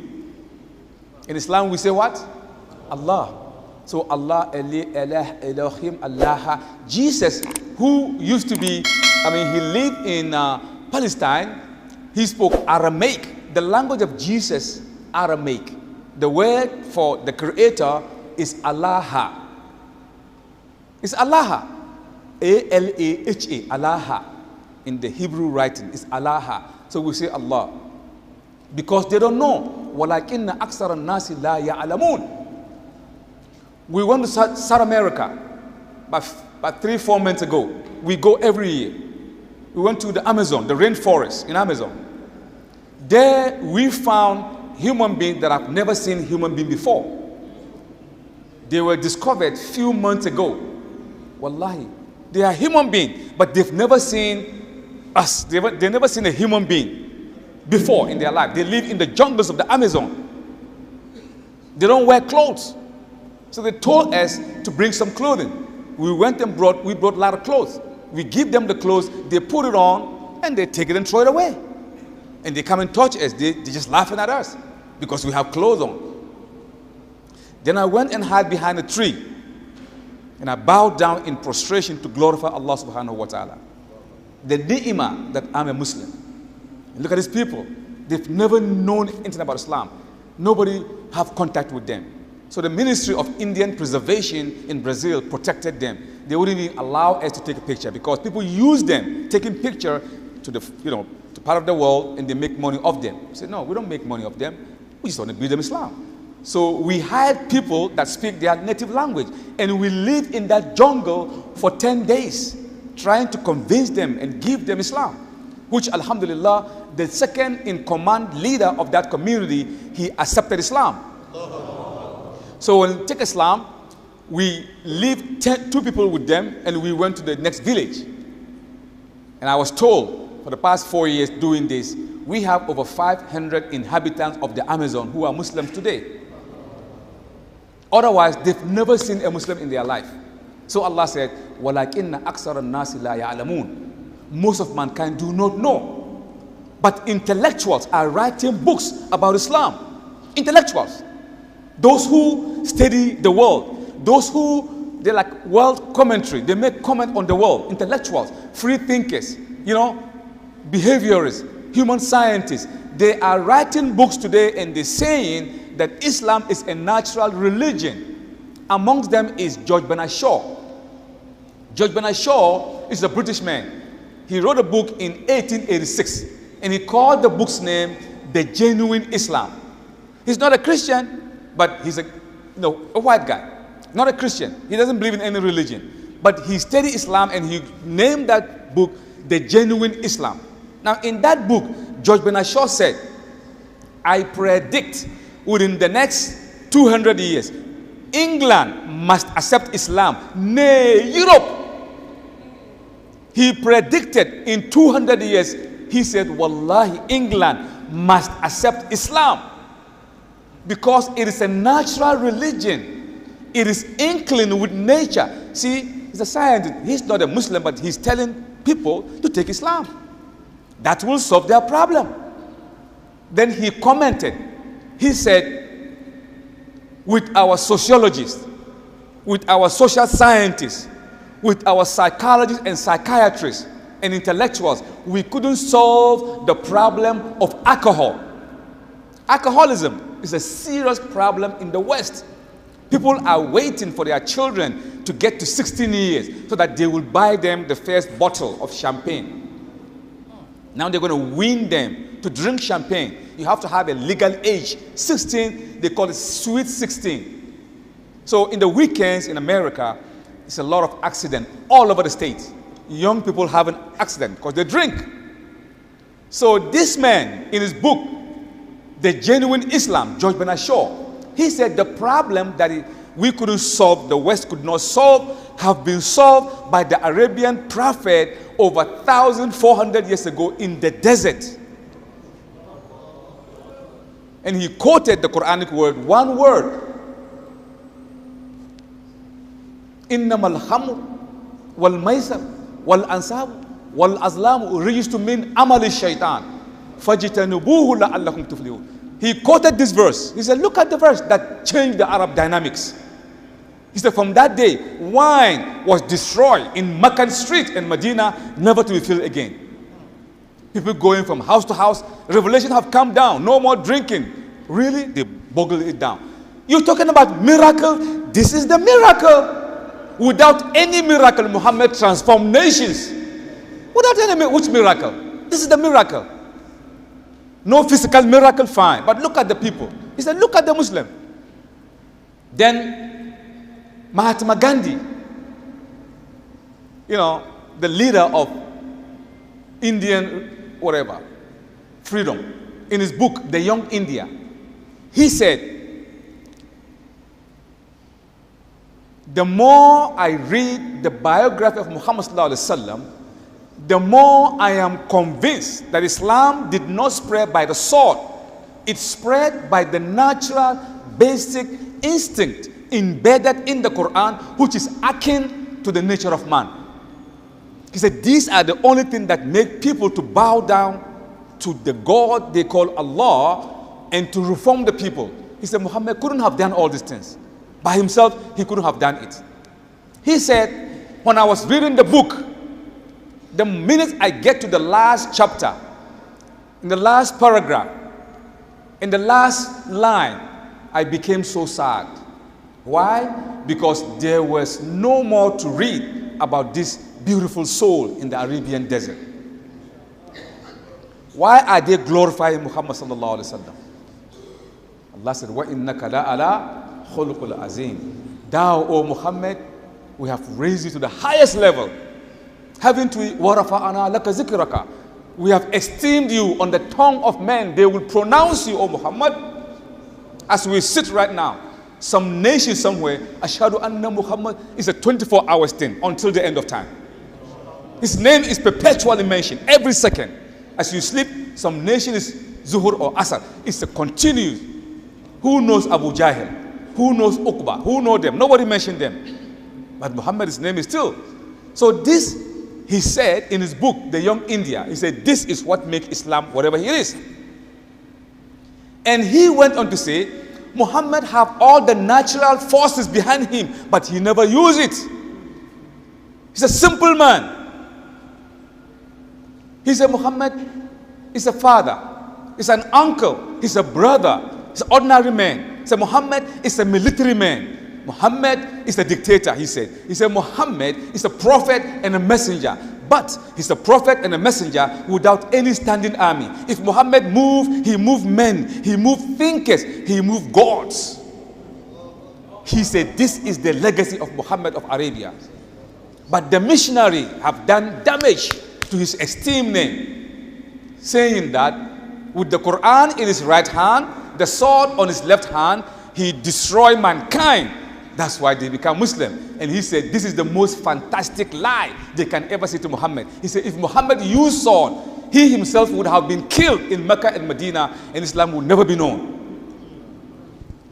In Islam we say what? Allah. So Allah, Eli, Elah, Elohim, Allah. Jesus, who used to be, he lived in Palestine. He spoke Aramaic. The language of Jesus, Aramaic. The word for the creator is Allah. It's Allah. A-L-A-H-A, Allah. In the Hebrew writing, it's Allah. So we say Allah. Because they don't know. وَلَكِنَّ أَكْثَرَ النَّاسِ لَا يَعْلَمُونَ. We went to South America about 3-4 months ago. We go every year. We went to the Amazon, the rainforest in Amazon. There we found human beings that I've never seen human being before. They were discovered few months ago. Wallahi. They are human beings, but they've never seen us. They've never seen a human being before in their life. They live in the jungles of the Amazon. They don't wear clothes. So they told us to bring some clothing. We went and brought a lot of clothes. We give them the clothes, they put it on, and they take it and throw it away. And they come and touch us. They're just laughing at us because we have clothes on. Then I went and hid behind a tree. And I bowed down in prostration to glorify Allah subhanahu wa ta'ala. The ni'mah that I'm a Muslim. And look at these people. They've never known anything about Islam. Nobody have contact with them. So the Ministry of Indian Preservation in Brazil protected them. They wouldn't even allow us to take a picture because people use them, taking picture to the, to part of the world, and they make money off them. We said, no, we don't make money off them. We just want to give them Islam. So we hired people that speak their native language, and we lived in that jungle for 10 days, trying to convince them and give them Islam, which alhamdulillah, the second in command leader of that community, he accepted Islam. So when we take Islam, we leave 2 people with them, and we went to the next village. And I was told, for the past 4 years doing this, we have over 500 inhabitants of the Amazon who are Muslims today. Otherwise, they've never seen a Muslim in their life. So Allah said, وَلَكِنَّ أَكْثَرَ النَّاسِ لَا يَعْلَمُونَ. Most of mankind do not know. But intellectuals are writing books about Islam. Intellectuals. Those who study the world. Those who, they're like world commentary. They make comment on the world. Intellectuals, free thinkers, behaviorists, human scientists. They are writing books today, and they're saying that Islam is a natural religion. Amongst them is George Bernard Shaw. George Bernard Shaw is a British man. He wrote a book in 1886, and he called the book's name The Genuine Islam. He's not a Christian, but he's a white guy. Not a Christian. He doesn't believe in any religion. But he studied Islam, and he named that book The Genuine Islam. Now in that book, George Bernard Shaw said, I predict within the next 200 years, England must accept Islam. Nay, Europe. He predicted in 200 years, he said, Wallahi, England must accept Islam. Because it is a natural religion. It is inkling with nature. See, he's a scientist. He's not a Muslim, but he's telling people to take Islam. That will solve their problem. Then he commented. He said, with our sociologists, with our social scientists, with our psychologists and psychiatrists and intellectuals, we couldn't solve the problem of alcohol. Alcoholism is a serious problem in the West. People are waiting for their children to get to 16 years so that they will buy them the first bottle of champagne. Now they're going to wean them to drink champagne. You have to have a legal age. 16, they call it sweet 16. So in the weekends in America, it's a lot of accident all over the state. Young people have an accident because they drink. So this man, in his book, The Genuine Islam, George Bernard Shaw, he said the problem that we couldn't solve, the West could not solve, have been solved by the Arabian prophet over 1,400 years ago in the desert. And he quoted the Quranic word, one word. إنما الخمر والميسر والأنساب والأزلام used to mean عمل الشيطان فاجتنبوه لعلكم تفلحون. He quoted this verse. He said, look at the verse that changed the Arab dynamics. He said, from that day, wine was destroyed in Meccan street and Medina, never to be filled again. People going from house to house. Revelation have come down. No more drinking. Really? They boggle it down. You're talking about miracle? This is the miracle. Without any miracle, Muhammad transformed nations. Without any, which miracle? This is the miracle. No physical miracle, fine. But look at the people. He said, look at the Muslim. Then Mahatma Gandhi, you know, the leader of Indian, whatever, freedom, in his book, The Young India, he said, the more I read the biography of Muhammad sallallahu alaihi wasallam, the more I am convinced that Islam did not spread by the sword. It spread by the natural, basic instinct embedded in the Quran, which is akin to the nature of man. He said, these are the only things that make people to bow down to the God they call Allah and to reform the people. He said, Muhammad couldn't have done all these things. By himself, he couldn't have done it. He said, when I was reading the book, the minute I get to the last chapter, in the last paragraph, in the last line, I became so sad. Why? Because there was no more to read about this beautiful soul in the Arabian desert. Why are they glorifying Muhammad sallallahu alaihi wasallam? Allah said, "Wa innaka la ala khuluqul azim." Thou, O Muhammad, we have raised you to the highest level. Having to warafa'ana laka zikraka. We have esteemed you on the tongue of men. They will pronounce you, O Muhammad. As we sit right now, some nation somewhere, Ashhadu anna Muhammad is a 24 hours thing until the end of time. His name is perpetually mentioned every second. As you sleep, some nation is Zuhur or Asr. It's a continuous. Who knows Abu Jahl? Who knows Uqba? Who knows them? Nobody mentioned them. But Muhammad's name is still. So this, he said in his book, The Young India, he said, this is what makes Islam whatever it is. And he went on to say, Muhammad have all the natural forces behind him, but he never used it. He's a simple man. He said, Muhammad is a father, he's an uncle, he's a brother, he's an ordinary man. He said, Muhammad is a military man. Muhammad is a dictator, he said. He said, Muhammad is a prophet and a messenger. But he's a prophet and a messenger without any standing army. If Muhammad moved, he moved men, he moved thinkers, he moved gods. He said, this is the legacy of Muhammad of Arabia. But the missionary have done damage to his esteemed name, saying that with the Quran in his right hand, the sword on his left hand, he destroyed mankind. That's why they become Muslim. And he said, this is the most fantastic lie they can ever say to Muhammad. He said, if Muhammad used sword, he himself would have been killed in Mecca and Medina, and Islam would never be known.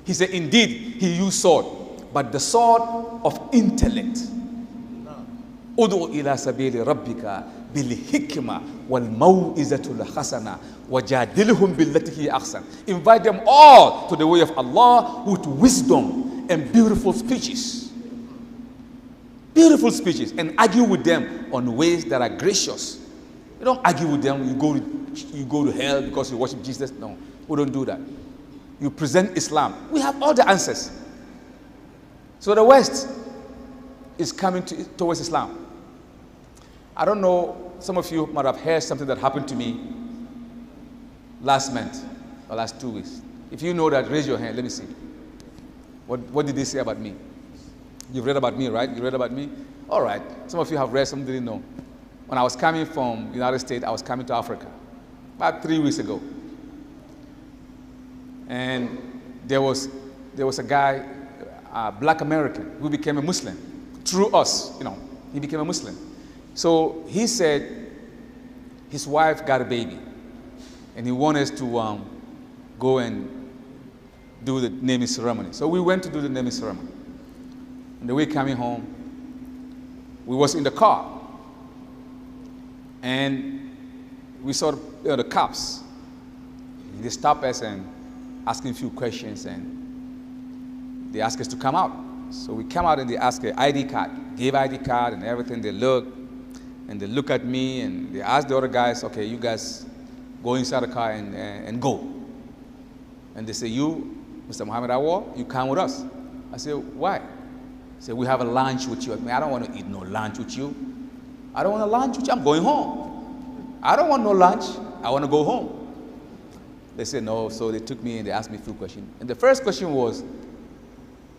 He said, indeed, he used sword, but the sword of intellect. Udu ila sabili rabbika bil hikma wal mau'izatul hasana wajadilhum billati hi ahsan. Invite them all to the way of Allah with wisdom and beautiful speeches. Beautiful speeches, and argue with them on ways that are gracious. You don't argue with them, you go to hell because you worship Jesus. No, we don't do that. You present Islam. We have all the answers. So the West is coming towards Islam. I don't know, some of you might have heard something that happened to me last month or last 2 weeks. If you know that, raise your hand. Let me see. What did they say about me? You've read about me, right? You read about me? All right. Some of you have read, some didn't know. When I was coming from the United States, I was coming to Africa about 3 weeks ago. And there was a guy, a black American, who became a Muslim. Through us, he became a Muslim. So he said his wife got a baby, and he wanted us to go and do the naming ceremony. So we went to do the naming ceremony. On the way coming home, We was in the car, and we saw the cops. They stopped us and asking a few questions, and they asked us to come out. So we came out and they asked an ID card, gave ID card and everything. They look at me and they asked the other guys, okay, you guys go inside the car and go. And they say, you, Mr. Mohammed Auwal, you come with us. I said, why? They said, we have a lunch with you. I mean, I don't want to eat no lunch with you. I don't want a lunch with you. I'm going home. I don't want no lunch. I want to go home. They said no. So they took me and they asked me a few questions. And the first question was,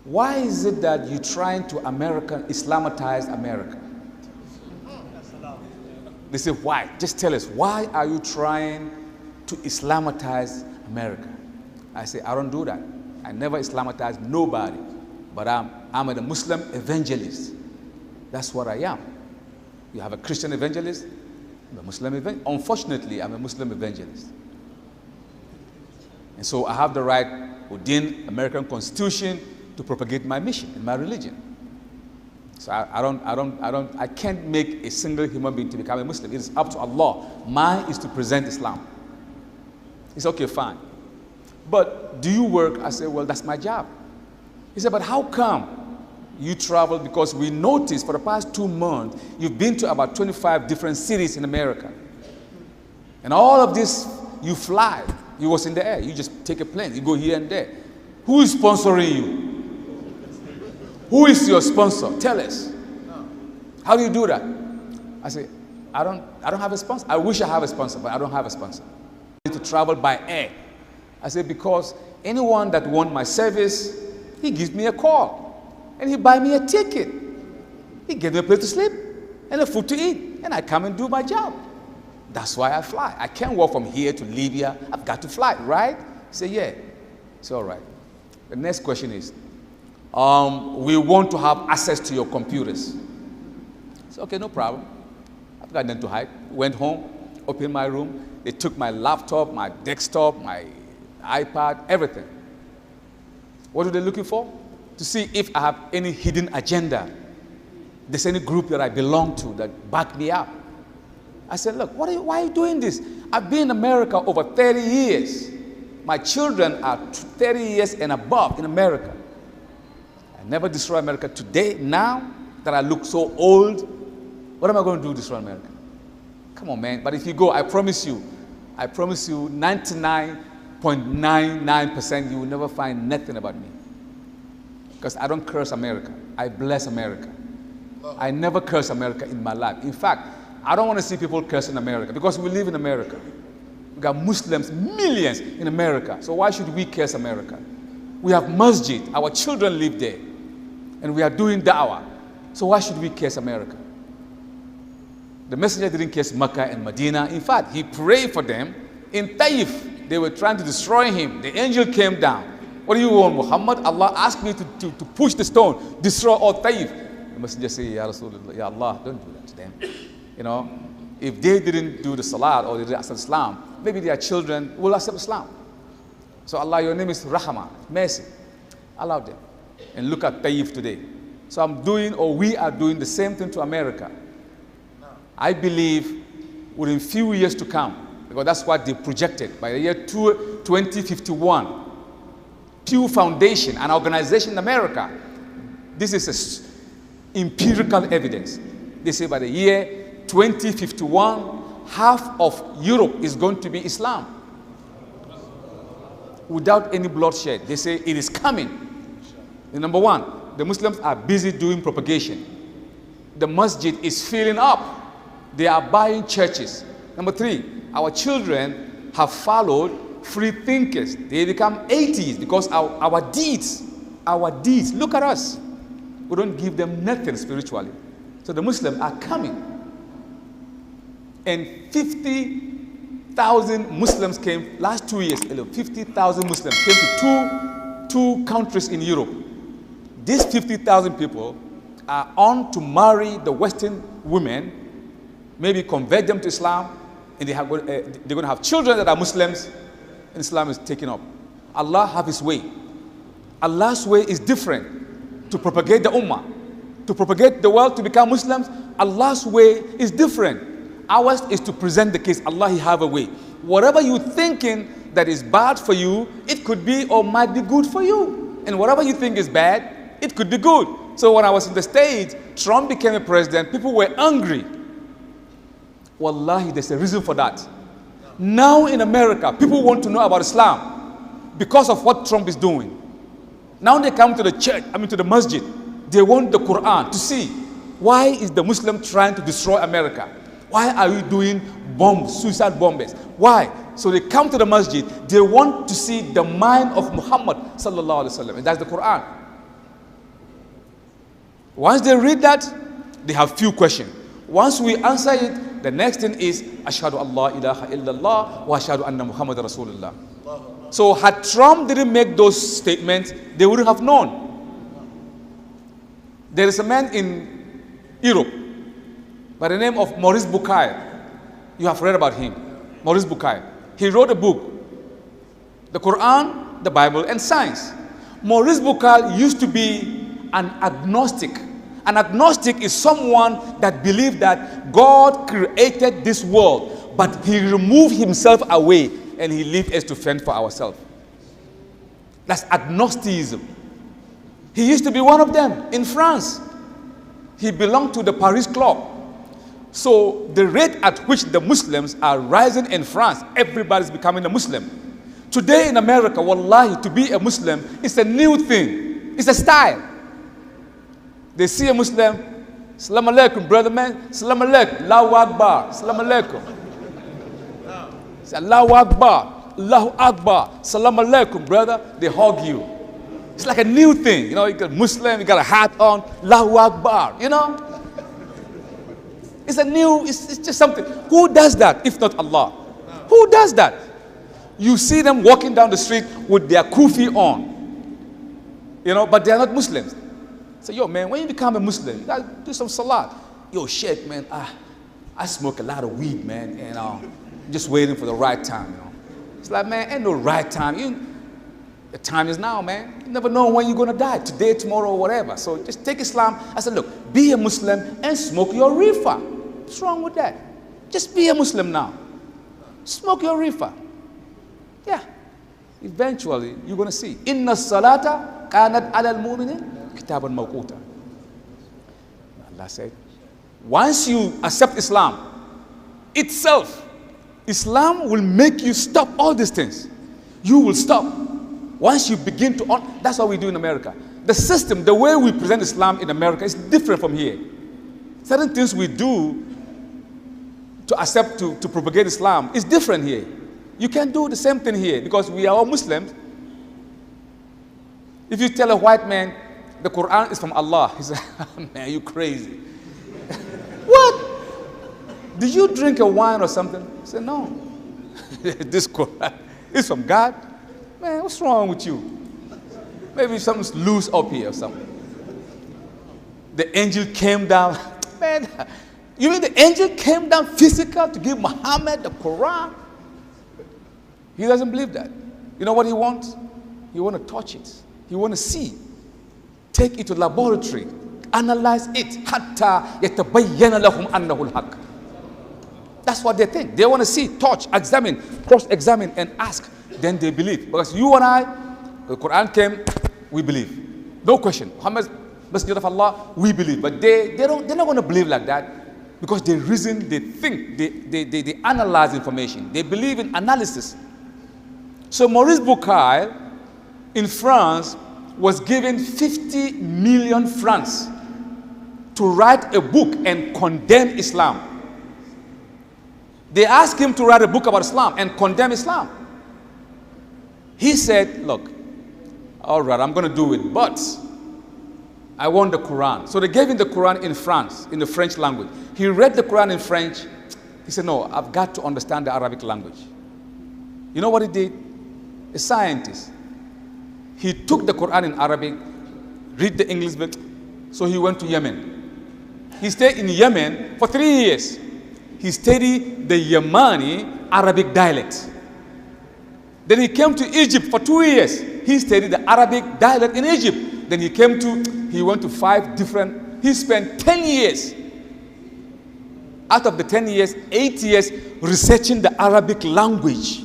why is it that you're trying to Islamatize America? They said, why? Just tell us, why are you trying to Islamatize America? I say, I don't do that. I never Islamatize nobody. But I'm a Muslim evangelist. That's what I am. You have a Christian evangelist, I'm a Muslim evangelist. Unfortunately, I'm a Muslim evangelist. And so I have the right within American Constitution to propagate my mission and my religion. So I can't make a single human being to become a Muslim. It is up to Allah. Mine is to present Islam. It's okay, fine. But do you work? I said, well, that's my job. He said, but how come you travel? Because we noticed for the past 2 months, you've been to about 25 different cities in America. And all of this, you fly. You was in the air. You just take a plane. You go here and there. Who is sponsoring you? Who is your sponsor? Tell us. How do you do that? I say, I don't have a sponsor. I wish I have a sponsor, but I don't have a sponsor. I need to travel by air. I say, because anyone that wants my service, he gives me a call. And he buy me a ticket. He gives me a place to sleep and a food to eat. And I come and do my job. That's why I fly. I can't walk from here to Libya. I've got to fly, right? He said, yeah. It's all right. The next question is, we want to have access to your computers. I said, okay, no problem. I've got nothing to hide. Went home, opened my room. They took my laptop, my desktop, my iPad, everything. What are they looking for? To see if I have any hidden agenda. There's any group that I belong to that back me up. I said, look, why are you doing this? I've been in America over 30 years. My children are 30 years and above in America. I never destroy America. Today, now that I look so old, what am I going to do to destroy America? Come on, man. But if you go, I promise you 99.99% you will never find nothing about me. Because I don't curse America. I bless America. I never curse America in my life. In fact, I don't want to see people cursing America because we live in America. We got Muslims, millions in America. So why should we curse America? We have masjid. Our children live there. And we are doing da'wah. So why should we curse America? The messenger didn't curse Mecca and Medina. In fact, he prayed for them. In Taif, they were trying to destroy him. The angel came down. What do you want, Muhammad? Allah asked me to push the stone, destroy all Taif. The messenger said, Ya Rasulullah, Ya Allah, don't do that to them. You know, if they didn't do the salat or they didn't accept Islam, maybe their children will accept Islam. So Allah, your name is Rahman, mercy. Allow them. And look at Taif today. So we are doing the same thing to America. I believe within few years to come, because that's what they projected, by the year 2051, Pew Foundation, an organization in America, this is empirical evidence. They say by the year 2051, half of Europe is going to be Islam. Without any bloodshed. They say it is coming. And number one, the Muslims are busy doing propagation. The masjid is filling up. They are buying churches. Number three, our children have followed free thinkers. They become atheists because our deeds, look at us. We don't give them nothing spiritually. So the Muslims are coming. And 50,000 Muslims came last 2 years. 50,000 Muslims came to two countries in Europe. These 50,000 people are on to marry the Western women, maybe convert them to Islam, and they're going to have children that are Muslims, and Islam is taken up. Allah have His way. Allah's way is different to propagate the Ummah. to propagate the world to become Muslims. Allah's way is different. Ours is to present the case. Allah, He have a way. Whatever you're thinking that is bad for you, it could be or might be good for you. And whatever you think is bad, it could be good. So when I was in the States, Trump became a president, people were angry. Wallahi, there's a reason for that. Now in America, people want to know about Islam because of what Trump is doing. Now they come to the church, to the masjid. They want the Quran to see, why is the Muslim trying to destroy America? Why are you doing bombs, suicide bombers? Why? So they come to the masjid. They want to see the mind of Muhammad sallallahu alaihi wasallam, and that's the Quran. Once they read that, they have few questions. Once we answer it, the next thing is Ashhadu Allah ilaha illallah wa ashhadu anna Muhammad Rasulullah. So had Trump didn't make those statements, they wouldn't have known. There is a man in Europe by the name of Maurice Bucaille. You have read about him, Maurice Bucaille. He wrote a book, the Quran, the Bible, and science. Maurice Bucaille used to be an agnostic. An agnostic is someone that believed that God created this world, but He removed Himself away and He left us to fend for ourselves. That's agnosticism. He used to be one of them in France. He belonged to the Paris Club. So the rate at which the Muslims are rising in France, everybody's becoming a Muslim. Today in America, wallahi, to be a Muslim is a new thing. It's a style. They see a Muslim, Assalamu alaikum, brother man, Assalamu alaikum, Allahu Akbar, Assalamu alaikum. Say Allahu Akbar, Allahu Akbar, Assalamu alaikum, brother. They hug you. It's like a new thing. You know, you got Muslim, you got a hat on, Allahu Akbar, you know. It's a new, it's just something. Who does that if not Allah? Who does that? You see them walking down the street with their kufi on, you know, but they are not Muslims. Say, yo, man, when you become a Muslim, you gotta do some salat. Yo, Sheikh, man, I smoke a lot of weed, man, and I'm just waiting for the right time, you know. It's like, man, ain't no right time. The time is now, man. You never know when you're gonna die, today, tomorrow, or whatever. So just take Islam. I said, look, be a Muslim and smoke your reefer. What's wrong with that? Just be a Muslim now. Smoke your reefer. Yeah. Eventually, you're gonna see. Inna salata kanat ala al-mu'minin kitaban mawquta. Allah said, once you accept Islam itself, Islam will make you stop all these things. You will stop. Once you begin to, that's what we do in America. The system, the way we present Islam in America is different from here. Certain things we do to accept, to propagate Islam is different here. You can't do the same thing here because we are all Muslims. If you tell a white man the Quran is from Allah, he says, man, you crazy. What? Did you drink a wine or something? I said, no. This Quran is from God. Man, what's wrong with you? Maybe something's loose up here or something. The angel came down. Man, you mean the angel came down physical to give Muhammad the Quran? He doesn't believe that. You know what he wants? He wants to touch it. He wants to see. Take it to laboratory. Analyze it. Hatta yatabayyana lahum annahu al-haq. That's what they think. They want to see, touch, examine, cross-examine, and ask. Then they believe. Because you and I, the Quran came, we believe. No question. Muhammad, Messenger of Allah, we believe. But they're not going to believe like that because they reason, they think, they analyze information. They believe in analysis. So Maurice Bucaille in France was given 50 million francs to write a book and condemn Islam. They asked him to write a book about Islam and condemn Islam. He said, look, all right, I'm going to do it, but I want the Quran. So they gave him the Quran in France, in the French language. He read the Quran in French. He said, no, I've got to understand the Arabic language. You know what he did? A scientist. He took the Quran in Arabic, read the English book. So he went to Yemen. He stayed in Yemen for 3 years. He studied the Yemeni Arabic dialect. Then he came to Egypt for 2 years. He studied the Arabic dialect in Egypt. Then he went to 5 different, He spent 10 years. Out of the 10 years, 8 years researching the Arabic language.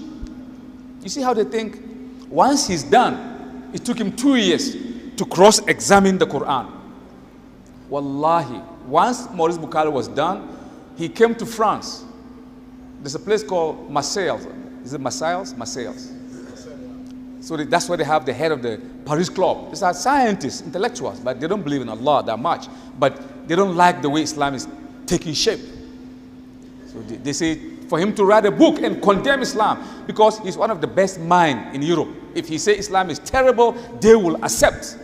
You see how they think? Once he's done, it took him 2 years to cross-examine the Quran. Wallahi, once Maurice Bucaille was done, he came to France. There's a place called Marseille. Is it Marseille? Marseille. So that's where they have the head of the Paris Club. These are scientists, intellectuals, but they don't believe in Allah that much. But they don't like the way Islam is taking shape. So they say for him to write a book and condemn Islam because he's one of the best minds in Europe. If he say Islam is terrible, they will accept.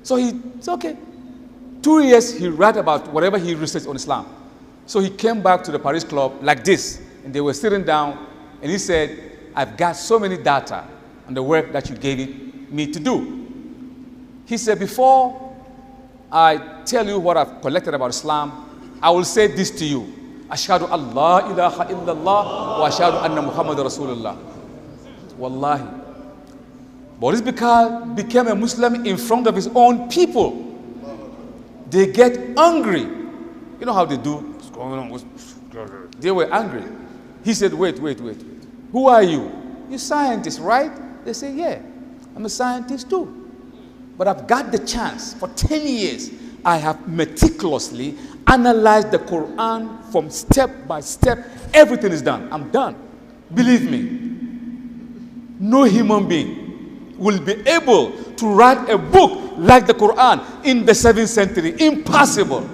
So it's okay. 2 years he read about whatever he researched on Islam. So he came back to the Paris Club like this, and they were sitting down, and he said, I've got so many data on the work that you gave me to do. He said, before I tell you what I've collected about Islam, I will say this to you. Ashhadu Allah ilaha illallah wa ashhadu anna Muhammad Rasulullah. Wallahi. Maurice Bucaille became a Muslim in front of his own people. They get angry. You know how they do? What's going on? They were angry. He said, wait. Who are you? You're scientist, right? They say, yeah, I'm a scientist too. But I've got the chance. For 10 years, I have meticulously analyzed the Quran from step by step. Everything is done. I'm done. Believe me, no human being will be able to write a book like the Quran in the 7th century. Impossible.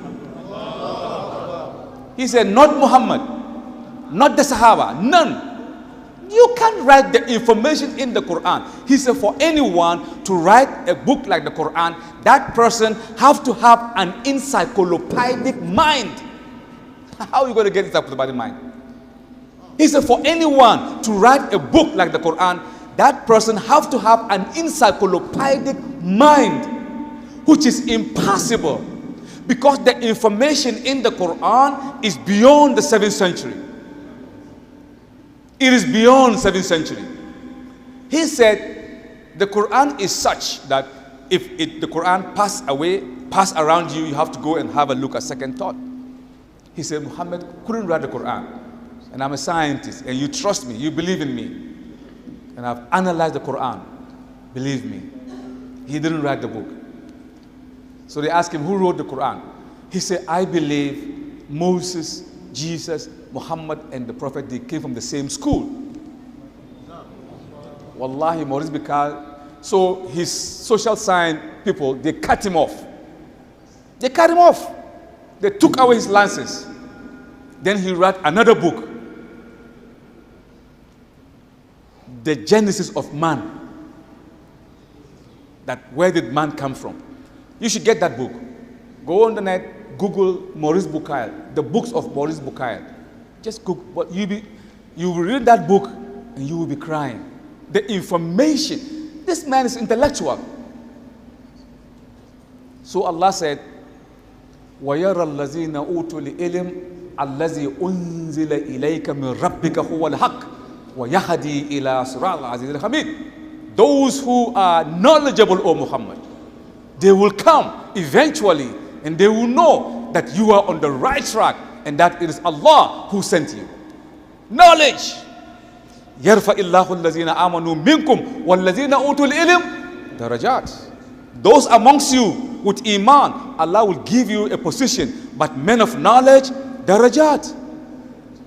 He said, not Muhammad, not the Sahaba, none. You can't write the information in the Quran. He said, for anyone to write a book like the Quran, that person have to have an encyclopedic mind. How are you going to get encyclopedic mind? He said, for anyone to write a book like the Quran, that person have to have an encyclopedic mind, which is impossible because the information in the Quran is beyond the 7th century. It is beyond 7th century. He said the Quran is such that if the Quran pass around you, you have to go and have a look at second thought. He said Muhammad couldn't write the Quran, and I'm a scientist, and you trust me, you believe in me, and I've analyzed the Quran. Believe me, he didn't write the book. So they asked him, who wrote the Quran? He said, I believe Moses, Jesus, Muhammad, and the Prophet, they came from the same school. Wallahi, Maurice Bucaille. So his social science people, they cut him off. They cut him off. They took away his lances. Then he wrote another book, The Genesis of Man. That where did man come from? You should get that book. Go on the net, Google Maurice Bucaille, the books of Maurice Bucaille. Just Google, but you will read that book and you will be crying. The information, this man is intellectual. So Allah said, وَيَرَى الَّذِينَ أُوتُوا الْعِلْمَ الَّذِي أُنزِلَ إِلَيْكَ مِنْ رَبِّكَ هُوَ الْحَقُّ وَيَهْدِي إِلَى صِرَاطِ الْعَزِيزِ الْحَمِيدِ. Those who are knowledgeable, O Muhammad, they will come eventually and they will know that you are on the right track and that it is Allah who sent you. Knowledge. يَرْفَعِ اللَّهُ الَّذِينَ آمَنُوا مِنْكُمْ وَالَّذِينَ أُوتُوا الْعِلْمَ درجات. Those amongst you with Iman, Allah will give you a position. But men of knowledge, darajat,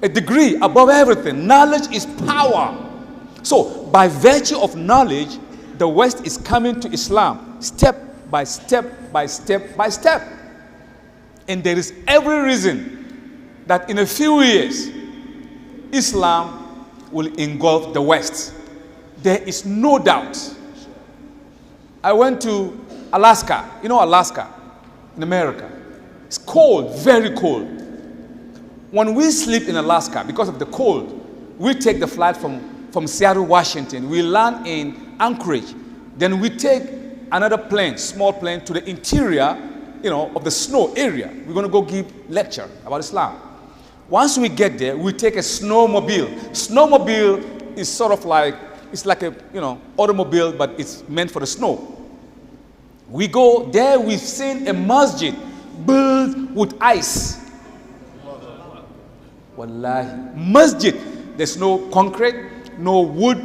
a degree above everything. Knowledge is power. So by virtue of knowledge, the West is coming to Islam step by step by step by step. And there is every reason that in a few years, Islam will engulf the West. There is no doubt. I went to Alaska. You know Alaska in America. It's cold, very cold. When we sleep in Alaska, because of the cold, we take the flight from Seattle, Washington. We land in Anchorage. Then we take another plane, small plane, to the interior, of the snow area. We're going to go give lecture about Islam. Once we get there, we take a snowmobile. Snowmobile is sort of like, it's like a, automobile, but it's meant for the snow. We go there, we've seen a masjid built with ice. Wallahi. Masjid, there's no concrete, no wood,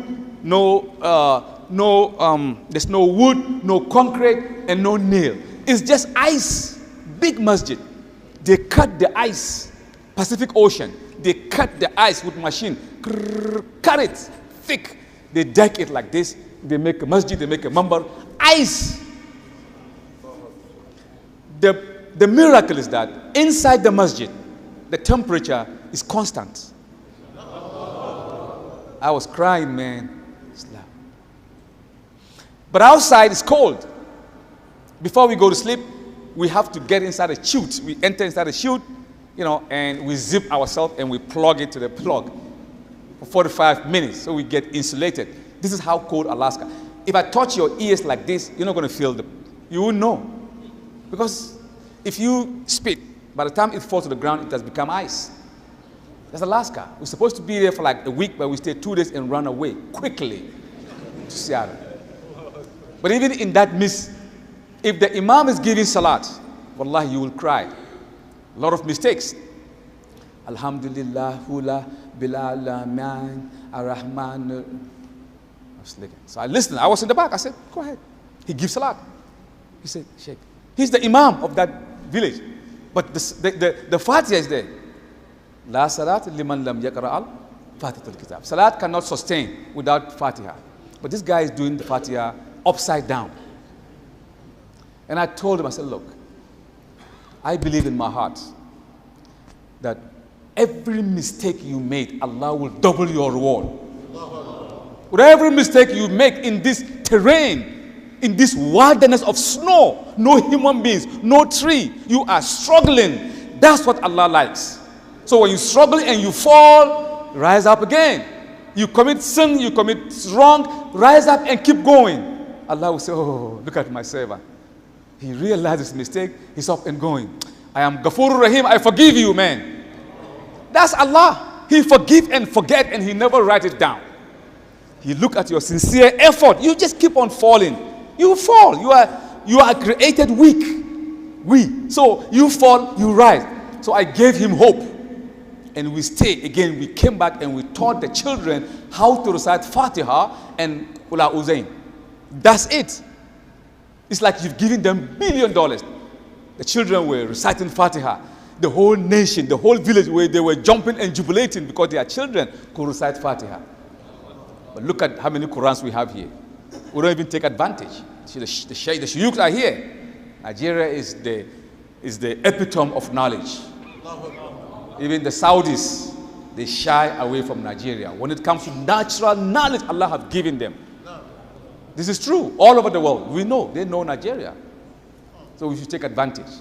there's no wood, no concrete, and no nail. It's just ice. Big masjid. They cut the ice. Pacific Ocean. They cut the ice with machine. Cut it thick. They deck it like this. They make a masjid, they make a member. Ice. The miracle is that inside the masjid, the temperature is constant. I was crying, man. Islam. But outside it's cold. Before we go to sleep, we have to get inside a chute. We enter inside a chute, and we zip ourselves and we plug it to the plug for 45 minutes so we get insulated. This is how cold Alaska. If I touch your ears like this, you're not going to feel you won't know. Because if you spit, by the time it falls to the ground, it has become ice. That's Alaska. We're supposed to be there for like a week, but we stay 2 days and run away quickly to Seattle. But even in that midst, if the Imam is giving salat, wallahi, you will cry. A lot of mistakes. Alhamdulillah, hula, bilal, man, ar-Rahman. So I listened. I was in the back. I said, go ahead. He gives salat. He said, Sheikh. He's the Imam of that village. But the Fatiha is there. La salat liman lam yaqra al Fatihatul Kitab. Salat cannot sustain without Fatiha. But this guy is doing the Fatiha upside down. And I told him, I said, look, I believe in my heart that every mistake you made, Allah will double your reward. With every mistake you make in this terrain, in this wilderness of snow, no human beings, no tree, you are struggling. That's what Allah likes. So when you struggle and you fall, rise up again. You commit sin, you commit wrong, rise up and keep going. Allah will say, oh, look at my servant. He realized his mistake, he's up and going. I am Ghafurur Rahim, I forgive you, man. That's Allah. He forgive and forget and he never write it down. He look at your sincere effort. You just keep on falling. You fall. You are created weak. So you fall, you rise. So I gave him hope. And we stayed again. We came back and we taught the children how to recite Fatiha and Ula Uzain. That's it. It's like you've given them $1 billion. The children were reciting Fatiha. The whole nation, the whole village, where they were jumping and jubilating because their children could recite Fatiha. But look at how many Qurans we have here. We don't even take advantage. See, the shuyukhs are here. Nigeria is the epitome of knowledge. Even the Saudis, they shy away from Nigeria. When it comes to natural knowledge, Allah has given them. This is true. All over the world, we know. They know Nigeria. So we should take advantage.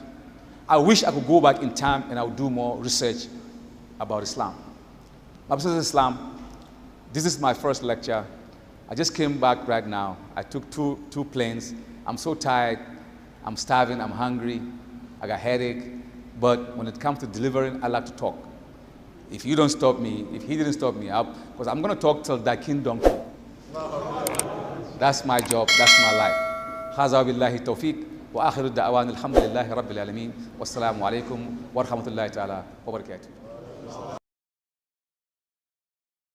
I wish I could go back in time and I would do more research about Islam. My brothers in Islam, this is my first lecture. I just came back right now. I took two planes. I'm so tired. I'm starving. I'm hungry. I got headache. But when it comes to delivering, I like to talk. If you don't stop me, if he didn't stop me up, because I'm going to talk till thy kingdom come. That's my job. That's my life. Haza billahi tawfiq. Wa akhiru da'awan alhamdulillahi rabbil alameen. Wassalamu alaikum wa rahmatullahi ta'ala wa barakatuh.